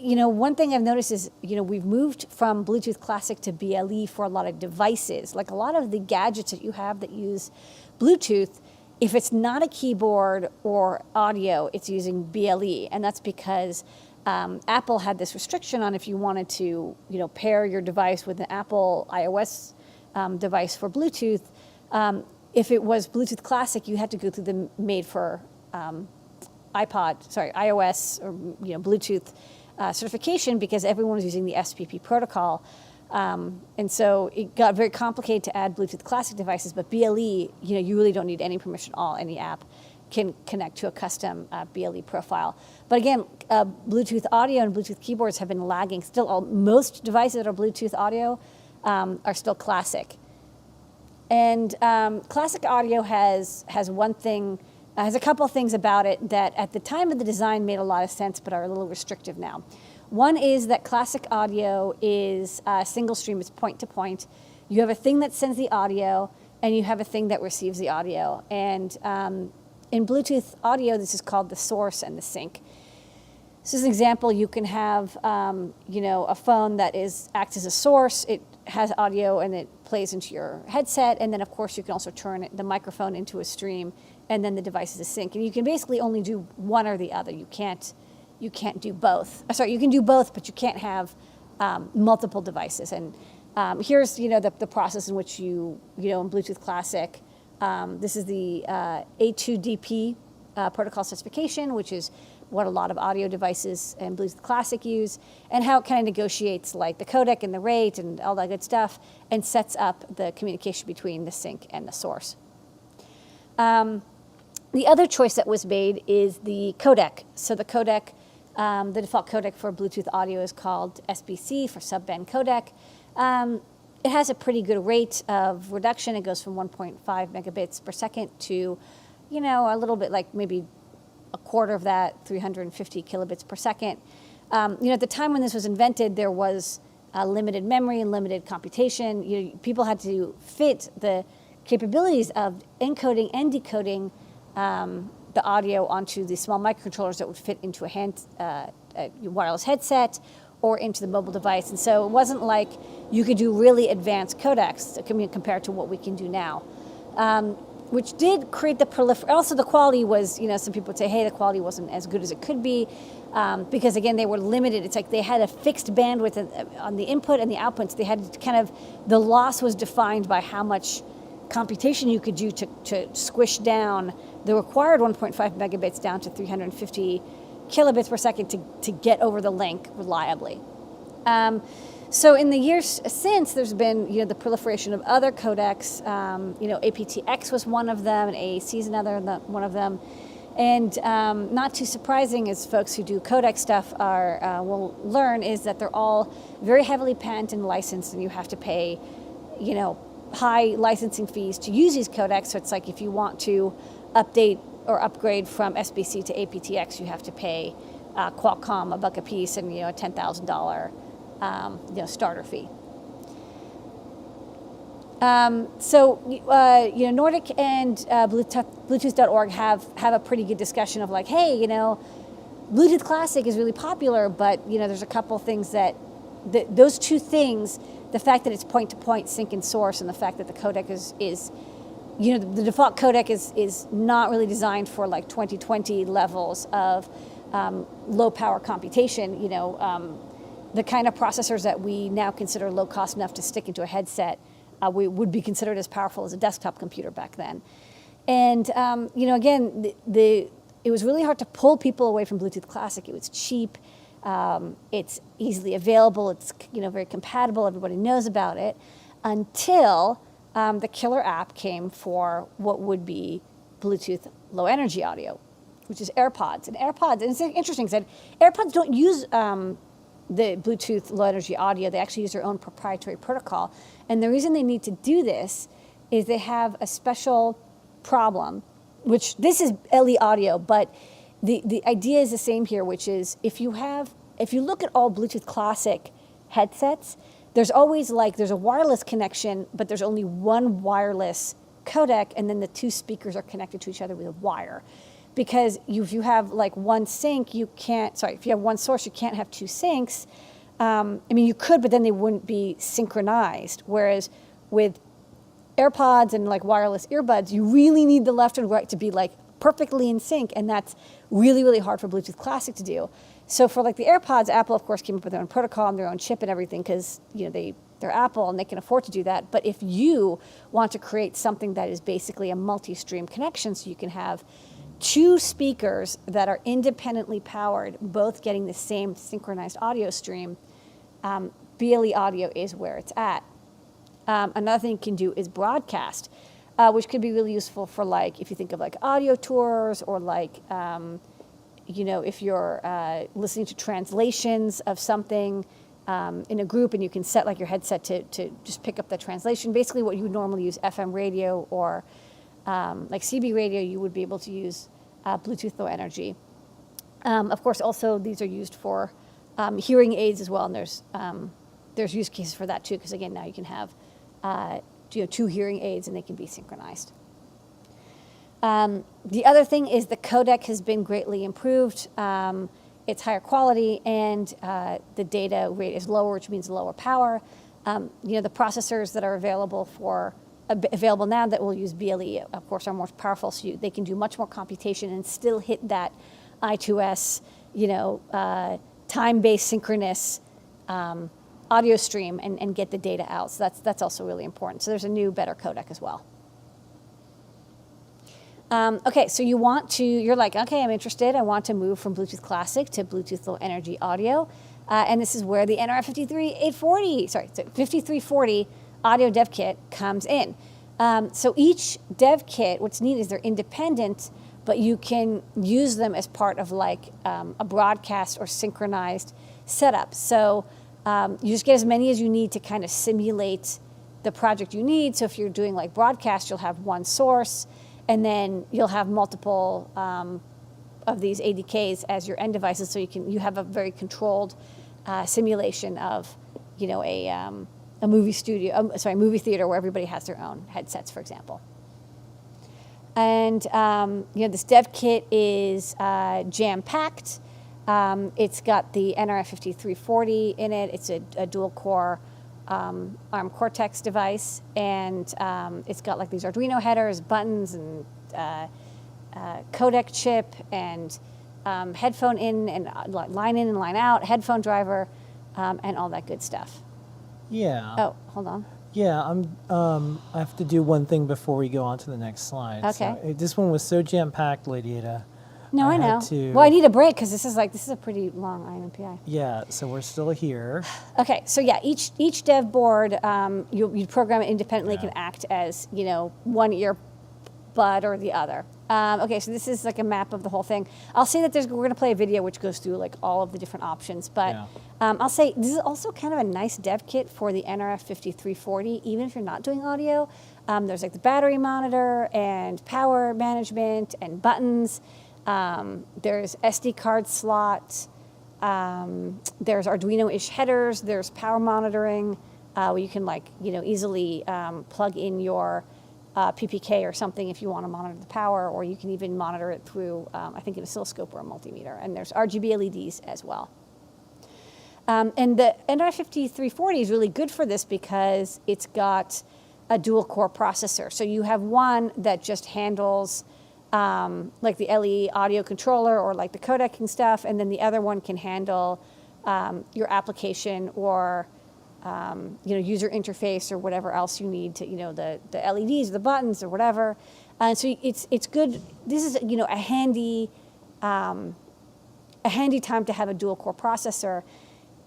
one thing I've noticed is, we've moved from Bluetooth Classic to BLE for a lot of devices. Like a lot of the gadgets that you have that use Bluetooth, if it's not a keyboard or audio, it's using BLE. And that's because Apple had this restriction on if you wanted to, pair your device with an Apple iOS device for Bluetooth. If it was Bluetooth Classic, you had to go through the made for iOS or Bluetooth certification because everyone was using the SPP protocol. And so it got very complicated to add Bluetooth Classic devices, but BLE, you really don't need any permission at all. Any app can connect to a custom BLE profile. But again, Bluetooth audio and Bluetooth keyboards have been lagging. Still, most devices that are Bluetooth audio are still Classic. And Classic Audio has one thing, has a couple of things about it that at the time of the design made a lot of sense, but are a little restrictive now. One is that Classic Audio is single stream, it's point to point. You have a thing that sends the audio, and you have a thing that receives the audio. And in Bluetooth audio, this is called the source and the sink. So as an example, you can have a phone that acts as a source. It has audio and it plays into your headset, and then of course you can also turn the microphone into a stream, and then the device is a sync. And you can basically only do one or the other. You can't do both. Sorry, you can do both, but you can't have multiple devices. And here's the process in which in Bluetooth Classic, this is the A2DP protocol specification, which is what a lot of audio devices and Bluetooth Classic use, and how it kind of negotiates like the codec and the rate and all that good stuff, and sets up the communication between the sync and the source. The other choice that was made is the codec. So the codec, the default codec for Bluetooth audio is called SBC, for subband codec. it has a pretty good rate of reduction. It goes from 1.5 megabits per second to, a little bit like maybe a quarter of that, 350 kilobits per second. At the time when this was invented, there was limited memory and limited computation. People had to fit the capabilities of encoding and decoding the audio onto the small microcontrollers that would fit into a wireless headset or into the mobile device. And so it wasn't like you could do really advanced codecs compared to what we can do now, which did create the proliferation. Also, the quality was, some people would say, hey, the quality wasn't as good as it could be because, again, they were limited. It's like they had a fixed bandwidth on the input and the outputs. They had to the loss was defined by how much computation you could do to squish down the required 1.5 megabits down to 350 kilobits per second to get over the link reliably. So in the years since, there's been the proliferation of other codecs. aptX was one of them, and AAC is another one of them. And not too surprising, as folks who do codec stuff will learn, is that they're all very heavily patented and licensed, and you have to pay, high licensing fees to use these codecs. So it's like if you want to update or upgrade from SBC to aptX, you have to pay Qualcomm $1 a piece and a $10,000 starter fee. Nordic and Bluetooth.org have a pretty good discussion of like, hey, Bluetooth Classic is really popular, but there's a couple things that those two things, the fact that it's point-to-point sync and source, and the fact that the codec is the default codec is not really designed for like 2020 levels of low power computation. The kind of processors that we now consider low cost enough to stick into a headset would be considered as powerful as a desktop computer back then. And again, it was really hard to pull people away from Bluetooth Classic. It was cheap, it's easily available, it's very compatible. Everybody knows about it until the killer app came for what would be Bluetooth low energy audio, which is AirPods. And it's interesting because AirPods don't use the Bluetooth low energy audio. They actually use their own proprietary protocol. And the reason they need to do this is they have a special problem, which this is LE audio, but the idea is the same here, which is if you look at all Bluetooth Classic headsets, there's always there's a wireless connection, but there's only one wireless codec, and then the two speakers are connected to each other with a wire. Because if you have one sync, if you have one source, you can't have two syncs. You could, but then they wouldn't be synchronized. Whereas with AirPods and wireless earbuds, you really need the left and right to be perfectly in sync, and that's really, really hard for Bluetooth Classic to do. So for the AirPods, Apple, of course, came up with their own protocol and their own chip and everything because, they're Apple and they can afford to do that. But if you want to create something that is basically a multi-stream connection, so you can have two speakers that are independently powered, both getting the same synchronized audio stream, BLE audio is where it's at. Another thing you can do is broadcast, which could be really useful for if you think of audio tours or if you're listening to translations of something in a group, and you can set your headset to just pick up the translation. Basically what you would normally use FM radio or CB radio, you would be able to use Bluetooth Low Energy. Of course, also these are used for hearing aids as well, and there's use cases for that too, because again, now you can have two hearing aids and they can be synchronized. The other thing is the codec has been greatly improved. It's higher quality, and the data rate is lower, which means lower power. The processors that are available now that will use BLE, of course, are more powerful, so they can do much more computation and still hit that I2S, time-based synchronous audio stream and get the data out. So that's also really important. So there's a new, better codec as well. Okay, so you're like, okay, I'm interested. I want to move from Bluetooth Classic to Bluetooth Low Energy Audio. And this is where the NR5340 audio dev kit comes in. So each dev kit, what's neat is they're independent, but you can use them as part of a broadcast or synchronized setup. So you just get as many as you need to kind of simulate the project you need. So if you're doing like broadcast, you'll have one source, and then you'll have multiple of these ADKs as your end devices. So you have a very controlled simulation of, a movie studio, movie theater where everybody has their own headsets, for example. And this dev kit is jam-packed. It's got the NRF5340 in it. It's a dual-core ARM Cortex device, and it's got like these Arduino headers, buttons, and codec chip, and headphone in and line in and line out, headphone driver, and all that good stuff. Yeah. Oh, hold on. Yeah, I have to do one thing before we go on to the next slide. Okay. So, this one was so jam-packed, LadyAda. No, I had know. to- Well, I need a break because this is a pretty long INPI. Yeah, so we're still here. Okay, so yeah, each dev board, you program it independently, Yeah. can act as, one earbud or the other. Okay, so this is like a map of the whole thing. I'll say that we're going to play a video which goes through like all of the different options, but Yeah. I'll say this is also kind of a nice dev kit for the NRF5340, even if you're not doing audio. There's like the battery monitor and power management and buttons. There's SD card slot. There's Arduino-ish headers. There's power monitoring, where you can easily plug in your PPK or something if you want to monitor the power, or you can even monitor it through, I think, an oscilloscope or a multimeter. And there's RGB LEDs as well. And the NRF5340 is really good for this because it's got a dual-core processor. So you have one that just handles like the LE audio controller or like the codec and stuff, and then the other one can handle your application or user interface or whatever else you need to, the LEDs, the buttons, or whatever. And so it's good. This is a handy time to have a dual core processor,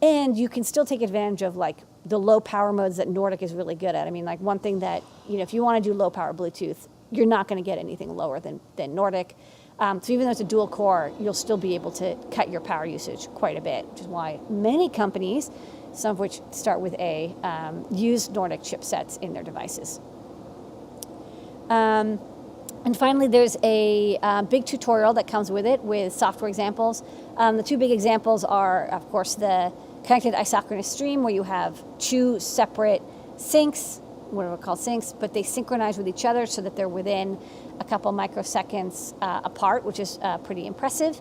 and you can still take advantage of like the low power modes that Nordic is really good at. I mean, like one thing that if you want to do low power Bluetooth, you're not going to get anything lower than Nordic. So even though it's a dual core, you'll still be able to cut your power usage quite a bit, which is why many companies, some of which start with A, use Nordic chipsets in their devices. And finally, there's a big tutorial that comes with it with software examples. The two big examples are, of course, the connected isochronous stream, where you have two separate syncs, what are called syncs, but they synchronize with each other so that they're within a couple microseconds apart, which is pretty impressive.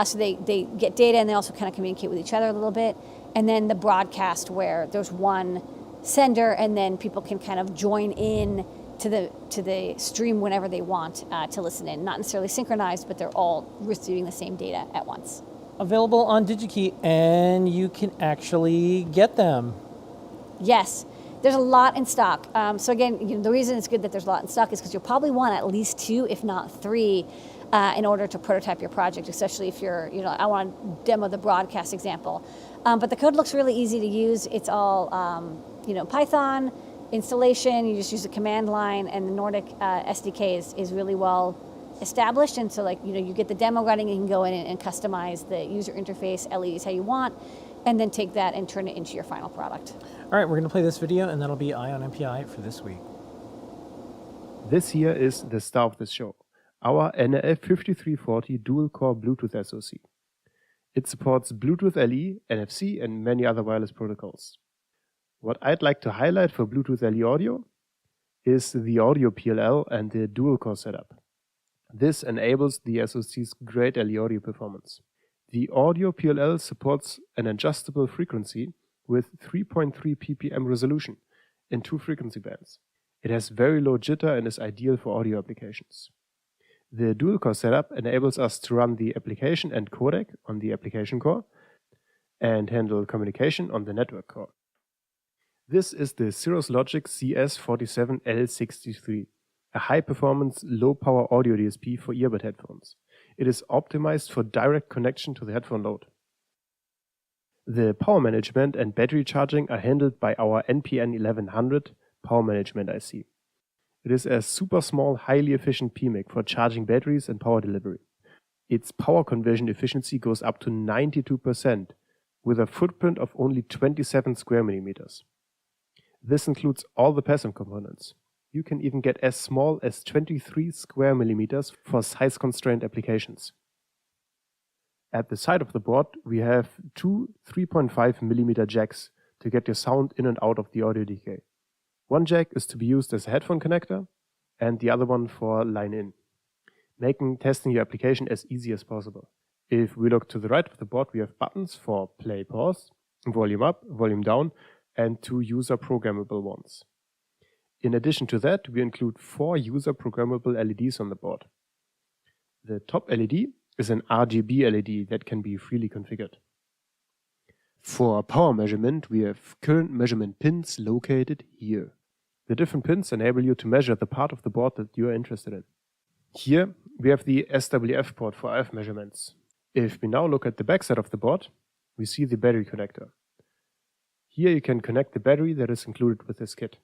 So they get data, and they also kind of communicate with each other a little bit. And then the broadcast, where there's one sender, and then people can kind of join in to the stream whenever they want to listen in. Not necessarily synchronized, but they're all receiving the same data at once. Available on DigiKey, and you can actually get them. Yes, there's a lot in stock. So again, the reason it's good that there's a lot in stock is because you'll probably want at least 2, if not 3, in order to prototype your project, especially if you're, I want to demo the broadcast example. But the code looks really easy to use. It's all, Python installation. You just use the command line, and the Nordic SDK is really well established. And so, you get the demo running, and you can go in and customize the user interface, LEDs how you want, and then take that and turn it into your final product. All right, we're going to play this video, and that'll be Eye on MPI for this week. This here is the star of the show, our NRF5340 dual-core Bluetooth SoC. It supports Bluetooth LE, NFC, and many other wireless protocols. What I'd like to highlight for Bluetooth LE audio is the audio PLL and the dual-core setup. This enables the SoC's great LE audio performance. The audio PLL supports an adjustable frequency with 3.3 ppm resolution in 2 frequency bands. It has very low jitter and is ideal for audio applications. The dual-core setup enables us to run the application and codec on the application core and handle communication on the network core. This is the Cirrus Logic CS47L63, a high-performance, low-power audio DSP for earbud headphones. It is optimized for direct connection to the headphone load. The power management and battery charging are handled by our NPN1100 power management IC. It is a super small, highly efficient PMIC for charging batteries and power delivery. Its power conversion efficiency goes up to 92% with a footprint of only 27 square millimeters. This includes all the passive components. You can even get as small as 23 square millimeters for size-constrained applications. At the side of the board, we have two 3.5 millimeter jacks to get your sound in and out of the audio decay. One jack is to be used as a headphone connector, and the other one for line in, making testing your application as easy as possible. If we look to the right of the board, we have buttons for play, pause, volume up, volume down, and two user programmable ones. In addition to that, we include 4 user programmable LEDs on the board. The top LED is an RGB LED that can be freely configured. For power measurement, we have current measurement pins located here. The different pins enable you to measure the part of the board that you are interested in. Here, we have the SWF port for RF measurements. If we now look at the back side of the board, we see the battery connector. Here you can connect the battery that is included with this kit.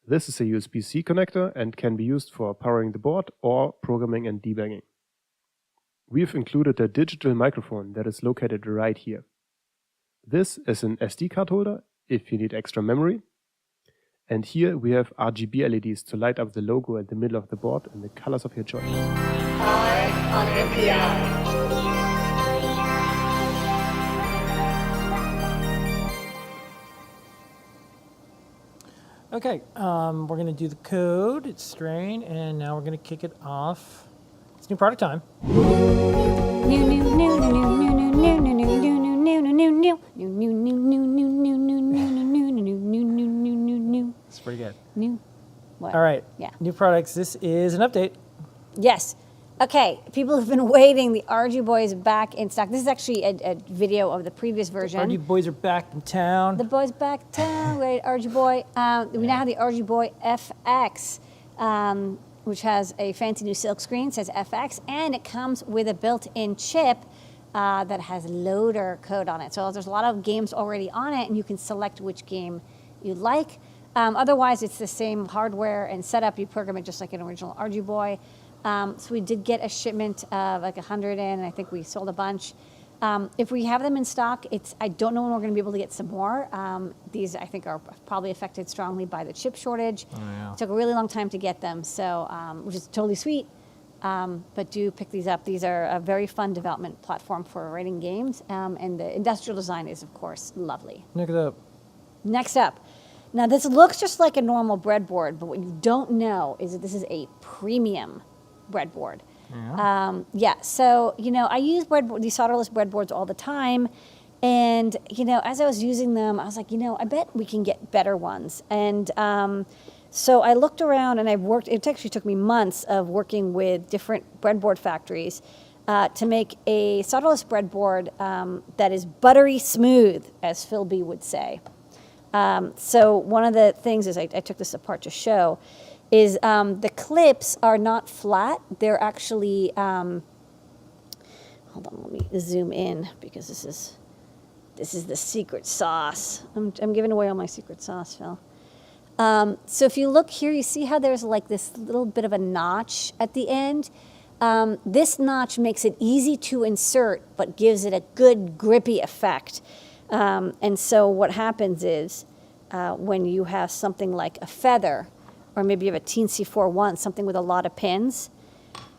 This is a USB-C connector and can be used for powering the board or programming and debugging. We've included a digital microphone that is located right here. This is an SD card holder if you need extra memory. And here we have RGB LEDs to light up the logo at the middle of the board in the colors of your choice. Okay, we're going to do the code. It's strain, and now we're going to kick it off. It's new product time. It's pretty good. New. What? All right. Yeah. New products. This is an update. Yes. Okay, people have been waiting. The RG Boy is back in stock. This is actually a video of the previous version. RG Boys are back in town. The boy's back in town. Wait, RG Boy. We now have the RG Boy FX, which has a fancy new silk screen, says FX, and it comes with a built-in chip that has loader code on it. So there's a lot of games already on it, and you can select which game you like. Otherwise, it's the same hardware and setup. You program it just like an original RG Boy. So we did get a shipment of like 100 in, and I think we sold a bunch. If we have them in stock, I don't know when we're going to be able to get some more. These, I think, are probably affected strongly by the chip shortage. Oh, yeah. It took a really long time to get them, so which is totally sweet. But do pick these up. These are a very fun development platform for writing games, and the industrial design is, of course, lovely. Look it up. Next up. Now, this looks just like a normal breadboard, but what you don't know is that this is a premium breadboard. Yeah. So, I use these solderless breadboards all the time. And, as I was using them, I was like, I bet we can get better ones. And so I looked around and it actually took me months of working with different breadboard factories to make a solderless breadboard that is buttery smooth, as Phil B would say. So one of the things is I took this apart to show is the clips are not flat. They're actually, hold on, let me zoom in because this is the secret sauce. I'm giving away all my secret sauce, Phil. So if you look here, you see how there's like this little bit of a notch at the end. This notch makes it easy to insert, but gives it a good grippy effect. And so what happens is when you have something like a feather, or maybe you have a Teensy 4-1, something with a lot of pins,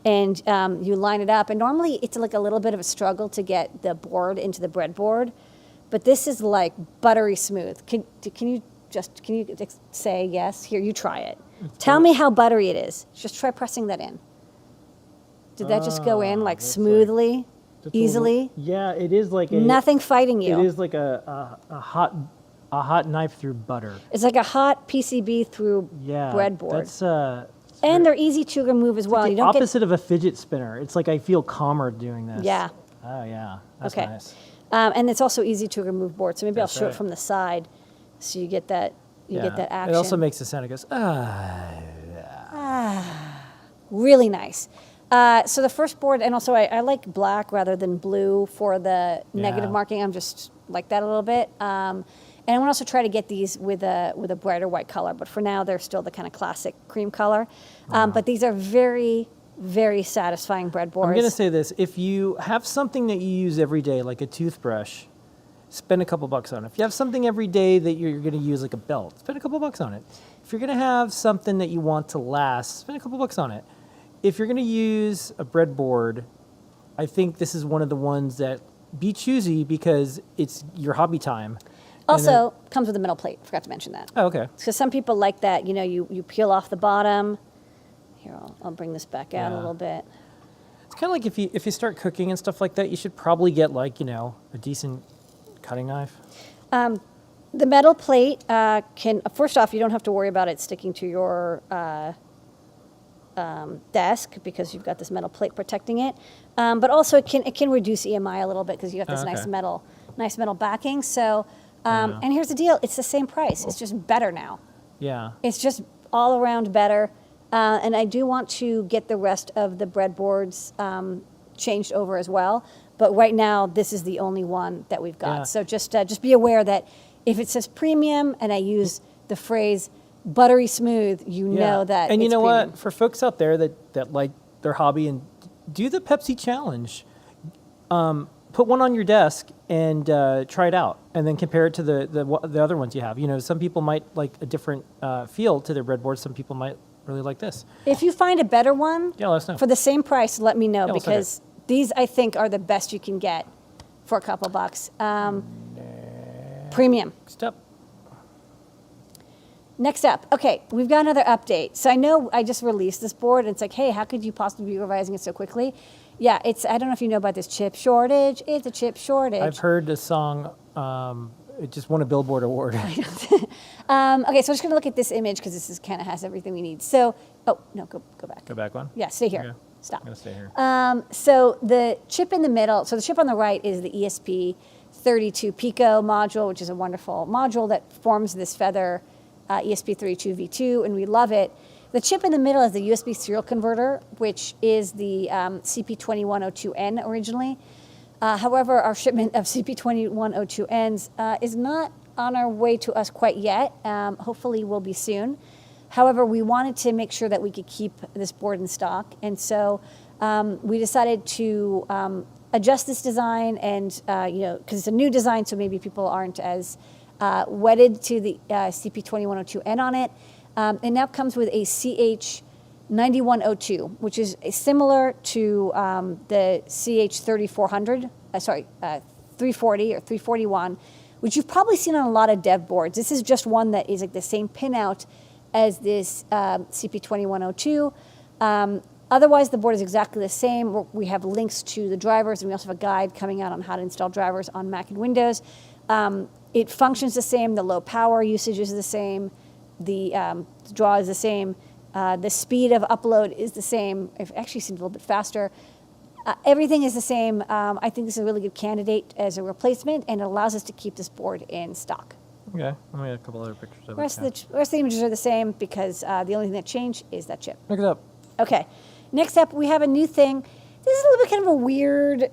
and you line it up. And normally it's like a little bit of a struggle to get the board into the breadboard, but this is like buttery smooth. Can you say yes? Here, you try it. Tell me how buttery it is. Just try pressing that in. Did that just go in like smoothly, easily? Yeah, it is like nothing fighting you. It is like a hot knife through butter. It's like a hot PCB through breadboard. That's and they're easy to remove as well. Like you the don't opposite of a fidget spinner. It's like I feel calmer doing this. Yeah. Oh yeah, that's okay. nice. And it's also easy to remove board. So maybe That's I'll show right. it from the side, so you get that. You get that action. It also makes the sound. It goes really nice. So the first board, and also I like black rather than blue for the negative marking. I'm just like that a little bit. And I want to also try to get these with a brighter white color. But for now, they're still the kind of classic cream color. But these are very, very satisfying breadboards. I'm going to say this. If you have something that you use every day, like a toothbrush, spend a couple bucks on it. If you have something every day that you're going to use, like a belt, spend a couple bucks on it. If you're going to have something that you want to last, spend a couple bucks on it. If you're going to use a breadboard, I think this is one of the ones that be choosy because it's your hobby time. Also, comes with a metal plate. Forgot to mention that. Oh, okay. Because some people like that. You know, you peel off the bottom. Here, I'll bring this back out a little bit. It's kind of like if you start cooking and stuff like that, you should probably get like, a decent cutting knife. The metal plate can, first off, you don't have to worry about it sticking to your desk because you've got this metal plate protecting it. But also it can reduce EMI a little bit because you got this nice metal backing. So, and here's the deal, it's the same price. It's just better now. Yeah. It's just all around better. And I do want to get the rest of the breadboards changed over as well. But right now, this is the only one that we've got. Yeah. So just be aware that if it says premium and I use the phrase buttery smooth, you know that And you it's know premium. what? For folks out there that like their hobby and do the Pepsi challenge. Put one on your desk and try it out, and then compare it to the other ones you have. Some people might like a different feel to their breadboard. Some people might really like this. If you find a better one Yeah, let us know. for the same price, let me know Yeah, we'll send because these I think are the best you can get for a couple bucks. Premium. Step. Next up, okay, we've got another update. So I know I just released this board, and it's like, hey, how could you possibly be revising it so quickly? Yeah, I don't know if you know about this chip shortage. It's a chip shortage. I've heard the song. It just won a Billboard award. Okay, so I'm just going to look at this image because this kind of has everything we need. So, oh, no, go back. Go back one. Yeah, stay here. Okay. Stop. I'm gonna stay here. So the chip in the middle, so the chip on the right is the ESP32 Pico module, which is a wonderful module that forms this feather ESP32 V2, and we love it. The chip in the middle is the USB serial converter, which is the CP2102N originally. However, our shipment of CP2102Ns is not on our way to us quite yet. Hopefully will be soon. However, we wanted to make sure that we could keep this board in stock. And so we decided to adjust this design and, because it's a new design, so maybe people aren't as wedded to the CP2102N on it. It now comes with a CH9102, which is similar to the CH3400, 340 or 341, which you've probably seen on a lot of dev boards. This is just one that is like the same pinout as this CP2102. Otherwise, the board is exactly the same. We have links to the drivers, and we also have a guide coming out on how to install drivers on Mac and Windows. It functions the same. The low power usage is the same. The draw is the same. The speed of upload is the same. It actually seems a little bit faster. Everything is the same. I think this is a really good candidate as a replacement, and it allows us to keep this board in stock. Okay, let me get a couple other pictures of The rest it. of the images are the same because the only thing that changed is that chip. Look it up. Okay, next up we have a new thing. This is a little bit kind of a weird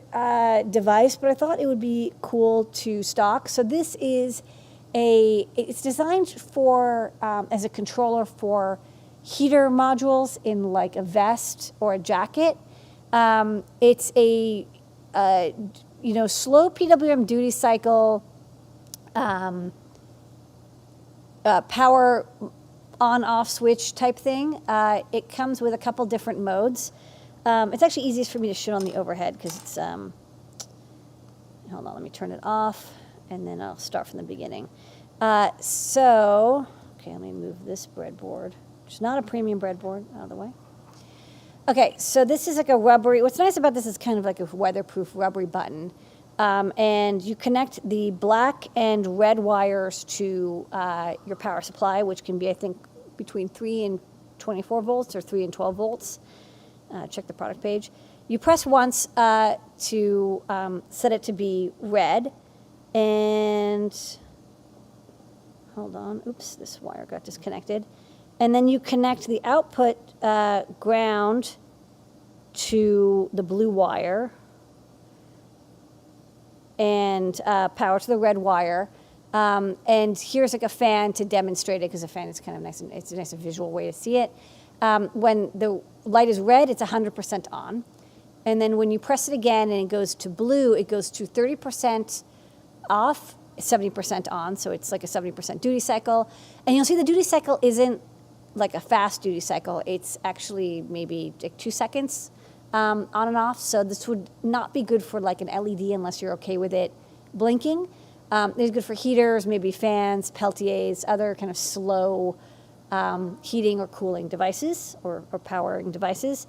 device, but I thought it would be cool to stock. So this is it's designed for as a controller for heater modules in like a vest or a jacket. It's a slow PWM duty cycle power on-off switch type thing. It comes with a couple different modes. It's actually easiest for me to show on the overhead because it's, hold on, let me turn it off and then I'll start from the beginning. Okay, let me move this breadboard, which is not a premium breadboard, out of the way. Okay, so this is like a rubbery, what's nice about this is kind of like a weatherproof rubbery button. And you connect the black and red wires to your power supply, which can be, I think, between 3 and 24 volts or 3 and 12 volts. Check the product page. You press once to set it to be red. And hold on. Oops, this wire got disconnected. And then you connect the output ground to the blue wire and power to the red wire. And here's like a fan to demonstrate it because a fan is kind of nice and it's a nice visual way to see it. When the light is red, it's 100% on. And then when you press it again and it goes to blue, it goes to 30% off, 70% on, so it's like a 70% duty cycle. And you'll see the duty cycle isn't like a fast duty cycle. It's actually maybe like 2 seconds on and off. So this would not be good for like an LED unless you're okay with it blinking. It's good for heaters, maybe fans, Peltiers, other kind of slow heating or cooling devices or powering devices.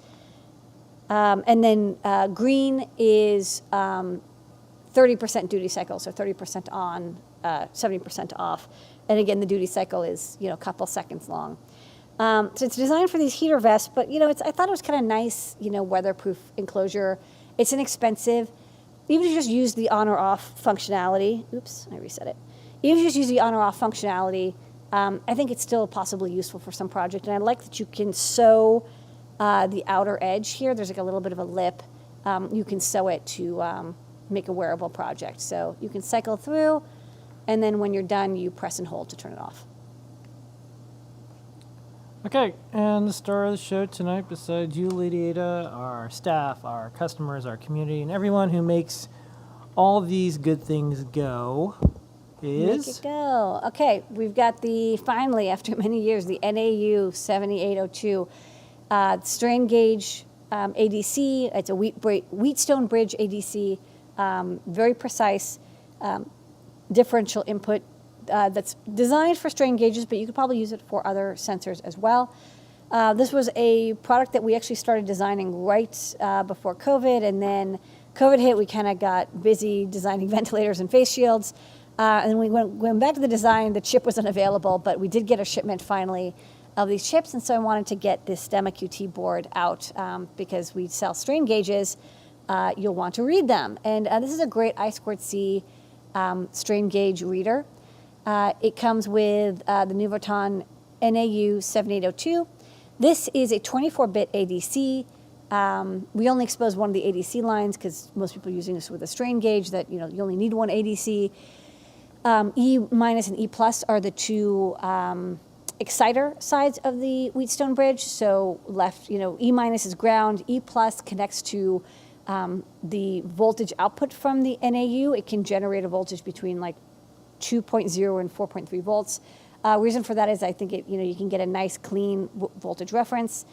And then green is 30% duty cycle, so 30% on, 70% off. And again, the duty cycle is, a couple seconds long. So it's designed for these heater vests, but, I thought it was kind of nice, weatherproof enclosure. It's inexpensive. Even if you just use the on or off functionality, oops, I reset it. Even if you just use the on or off functionality, I think it's still possibly useful for some project. And I like that you can sew the outer edge here. There's like a little bit of a lip. You can sew it to make a wearable project. So you can cycle through, and then when you're done, you press and hold to turn it off. Okay, and the star of the show tonight, besides you, LadyAda, our staff, our customers, our community, and everyone who makes all these good things go, is... Make it go. Okay, we've got finally, after many years, the NAU 7802 strain gauge ADC. It's a Wheatstone bridge ADC, very precise differential input that's designed for strain gauges, but you could probably use it for other sensors as well. This was a product that we actually started designing right before COVID, and then COVID hit. We kind of got busy designing ventilators and face shields, and then we went back to the design. The chip was unavailable, but we did get a shipment finally of these chips, and so I wanted to get this STEMMA QT board out because we sell strain gauges. You'll want to read them, and this is a great I2C strain gauge reader. It comes with the Nuvoton NAU 7802. This is a 24-bit ADC. We only expose one of the ADC lines because most people are using this with a strain gauge that, you only need one ADC. E- and E+ are the two exciter sides of the Wheatstone bridge. So left, E- is ground. E+ connects to the voltage output from the NAU. It can generate a voltage between like 2.0 and 4.3 volts. Reason for that is I think you can get a nice clean voltage reference.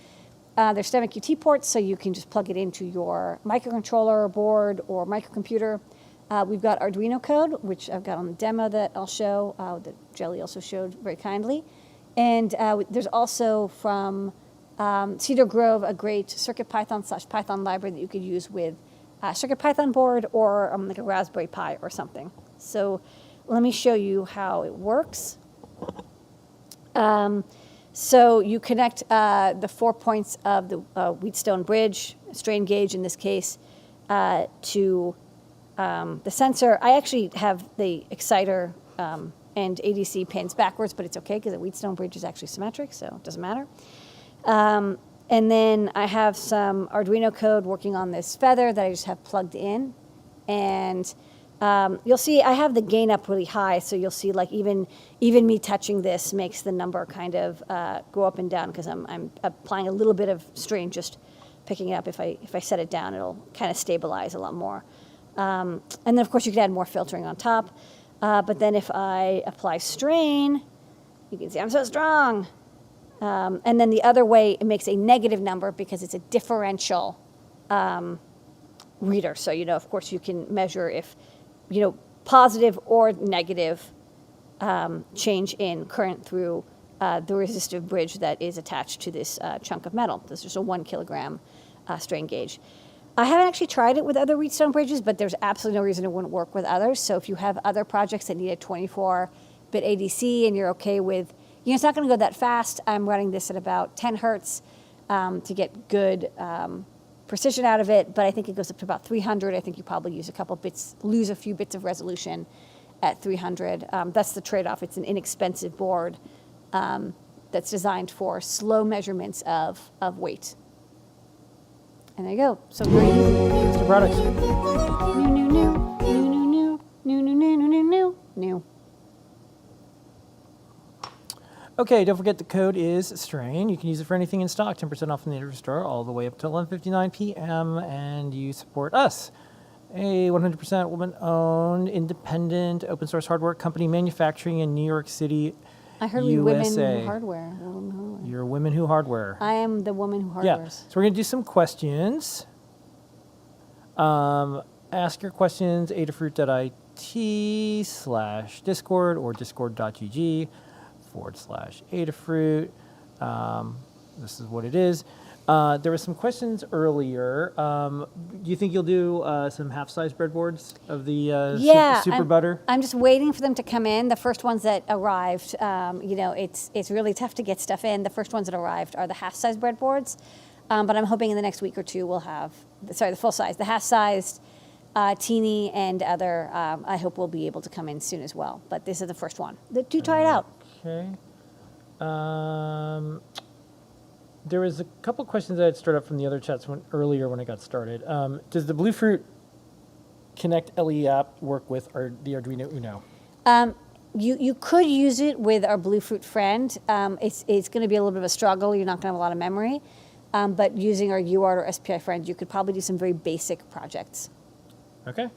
There's STEMMA QT ports, so you can just plug it into your microcontroller board or microcomputer. We've got Arduino code, which I've got on the demo that I'll show, that Jelly also showed very kindly. And there's also from Cedar Grove a great CircuitPython/Python library that you could use with a CircuitPython board or like a Raspberry Pi or something. So let me show you how it works. So you connect the 4 points of the Wheatstone bridge, strain gauge in this case, to the sensor. I actually have the exciter and ADC pins backwards, but it's okay because the Wheatstone bridge is actually symmetric, so it doesn't matter. And then I have some Arduino code working on this feather that I just have plugged in. And you'll see I have the gain up really high, so you'll see like even me touching this makes the number kind of go up and down because I'm applying a little bit of strain just picking it up. If I set it down, it'll kind of stabilize a lot more. And then of course you can add more filtering on top. But then if I apply strain, you can see I'm so strong. And then the other way, it makes a negative number because it's a differential reader. So, of course, you can measure if, positive or negative change in current through the resistive bridge that is attached to this chunk of metal. This is a 1 kilogram strain gauge. I haven't actually tried it with other Wheatstone bridges, but there's absolutely no reason it wouldn't work with others. So if you have other projects that need a 24-bit ADC and you're okay with, it's not going to go that fast. I'm running this at about 10 hertz to get good precision out of it, but I think it goes up to about 300. I think you probably lose a few bits of resolution at 300. That's the trade-off. It's an inexpensive board that's designed for slow measurements of weight. And there you go. So very easy. Mr. Products. New. Okay, don't forget the code is STRAIN. You can use it for anything in stock, 10% off in the Adafruit store all the way up to 11:59 p.m. and you support us. A 100% woman-owned, independent, open-source hardware company manufacturing in New York City, I heard we women USA. who hardware. Women who hardware. You're women who hardware. I am the woman who Yeah. hardwares. So we're going to do some questions. Ask your questions, adafruit.it/discord or discord.gg/Adafruit. This is what it is. There were some questions earlier. Do you think you'll do some half-size breadboards of the super butter? I'm just waiting for them to come in. The first ones that arrived, it's really tough to get stuff in. The first ones that arrived are the half-size breadboards, but I'm hoping in the next week or two we'll have, the full size, the half-sized, teeny, and other. I hope we'll be able to come in soon as well. But this is the first one. Do try it out. Okay. There was a couple questions that had stirred up from the other chats earlier when I got started. Does the Bluefruit Connect LE app work with the Arduino Uno? You could use it with our Bluefruit friend. It's going to be a little bit of a struggle. You're not going to have a lot of memory. But using our UART or SPI friend, you could probably do some very basic projects. Okay.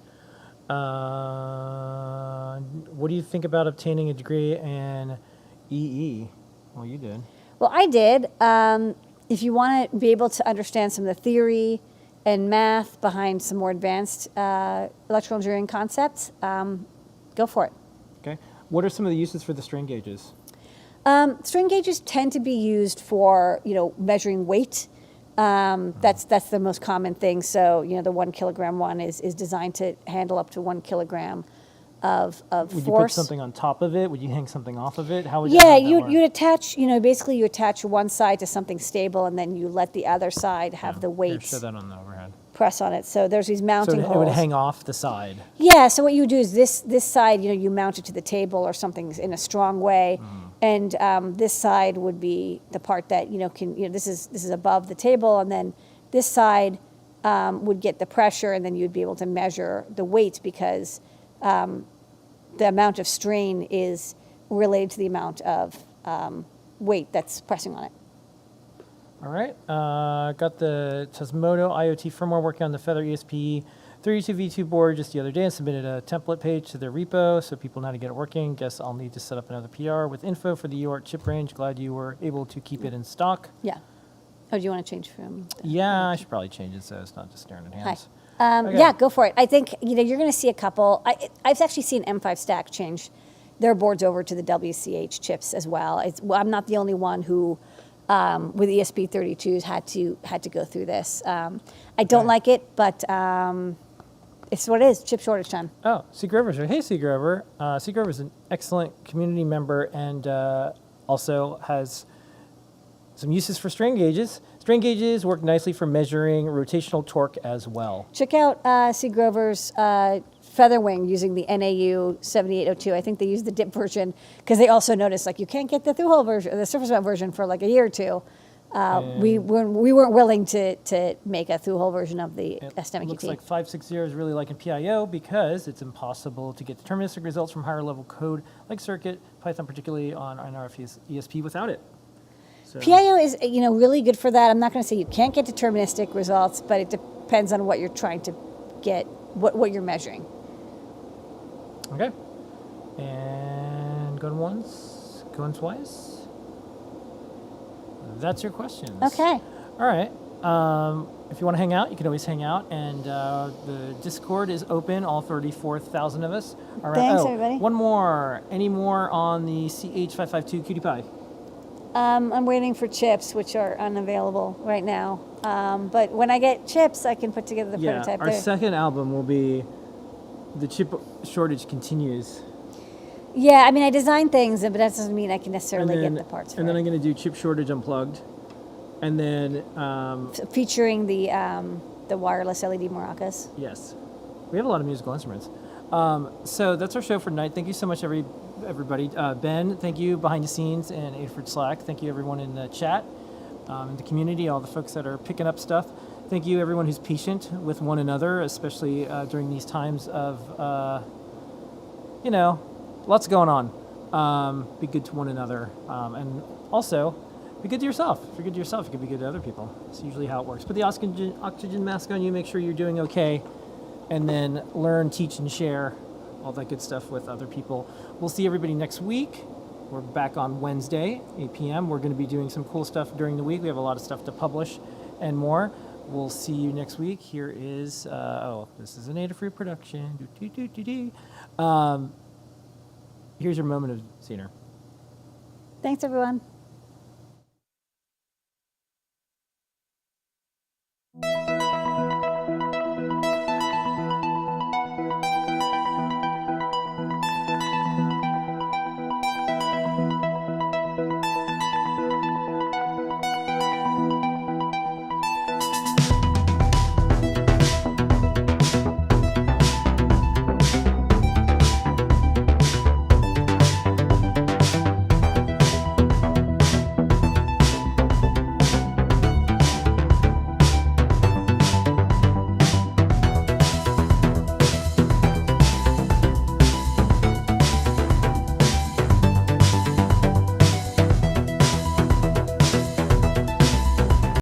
What do you think about obtaining a degree in EE? Well, you did. Well, I did. If you want to be able to understand some of the theory and math behind some more advanced electrical engineering concepts, go for it. Okay. What are some of the uses for the strain gauges? Strain gauges tend to be used for, measuring weight. That's the most common thing. So, the 1 kilogram one is designed to handle up to 1 kilogram of Would force. you put something on top of it? Would you hang something off of it? How would Yeah, you you'd attach, basically you attach one side to something stable and then you let the other side have the weight Show that on the overhead. press on it. So there's these So mounting it holes. would hang off the side. Yeah, so what you do is this side, you mount it to the table or something in a strong way, and this side would be the part that this is above the table, and then this side would get the pressure, and then you'd be able to measure the weight because the amount of strain is related to the amount of weight that's pressing on it. All right. Got the Tasmodo IoT firmware working on the Feather ESP 32V2 board just the other day and submitted a template page to their repo so people know how to get it working. Guess I'll need to set up another PR with info for the UART chip range. Glad you were able to keep it in stock. Yeah. Oh, do you want to change from? Yeah, I should probably change it so it's not just staring at hands. Okay. Yeah, go for it. I think you're going to see a couple. I've actually seen M5 Stack change their boards over to the WCH chips as well. I'm not the only one who, with ESP32s, had to go through this. I don't like it, but it's what it is. Chip shortage time. Oh, C. Grover's here. Hey, C. Grover. C. Grover's an excellent community member and also has some uses for strain gauges. Strain gauges work nicely for measuring rotational torque as well. Check out C. Grover's Featherwing using the NAU 7802. I think they use the dip version because they also noticed you can't get the through-hole version, the surface mount version for a year or two. We weren't willing to make a through-hole version of the STEM Looks like 560 is really liking PIO because it's impossible to get deterministic results from higher level code like CircuitPython, particularly on RF ESP without it. So. PIO is really good for that. I'm not going to say you can't get deterministic results, but it depends on what you're trying to get, what you're measuring. Okay. And going once, going twice. That's your questions. Okay. All right. If you want to hang out, you can always hang out. And the Discord is open, all 34,000 of us. Thanks, everybody. One more. Any more on the CH552 Cutie Pie? I'm waiting for chips, which are unavailable right now. But when I get chips, I can put together the prototype. Our second album will be The Chip Shortage Continues. Yeah, I designed things, but that doesn't mean I can necessarily get the parts for And then it. I'm going to do Chip Shortage Unplugged. And then... featuring the wireless LED maracas. Yes. We have a lot of musical instruments. So that's our show for tonight. Thank you so much, everybody. Ben, thank you behind the scenes and Adafruit Slack. Thank you, everyone in the chat, in the community, all the folks that are picking up stuff. Thank you, everyone who's patient with one another, especially during these times of, lots going on. Be good to one another. And also, be good to yourself. If you're good to yourself, you can be good to other people. It's usually how it works. Put the oxygen mask on you. Make sure you're doing okay. and then learn, teach, and share all that good stuff with other people. We'll see everybody next week. We're back on Wednesday, 8 p.m. We're going to be doing some cool stuff during the week. We have a lot of stuff to publish and more. We'll see you next week. Here is, this is an Adafruit production. Here's your moment of Zener. Thanks, everyone.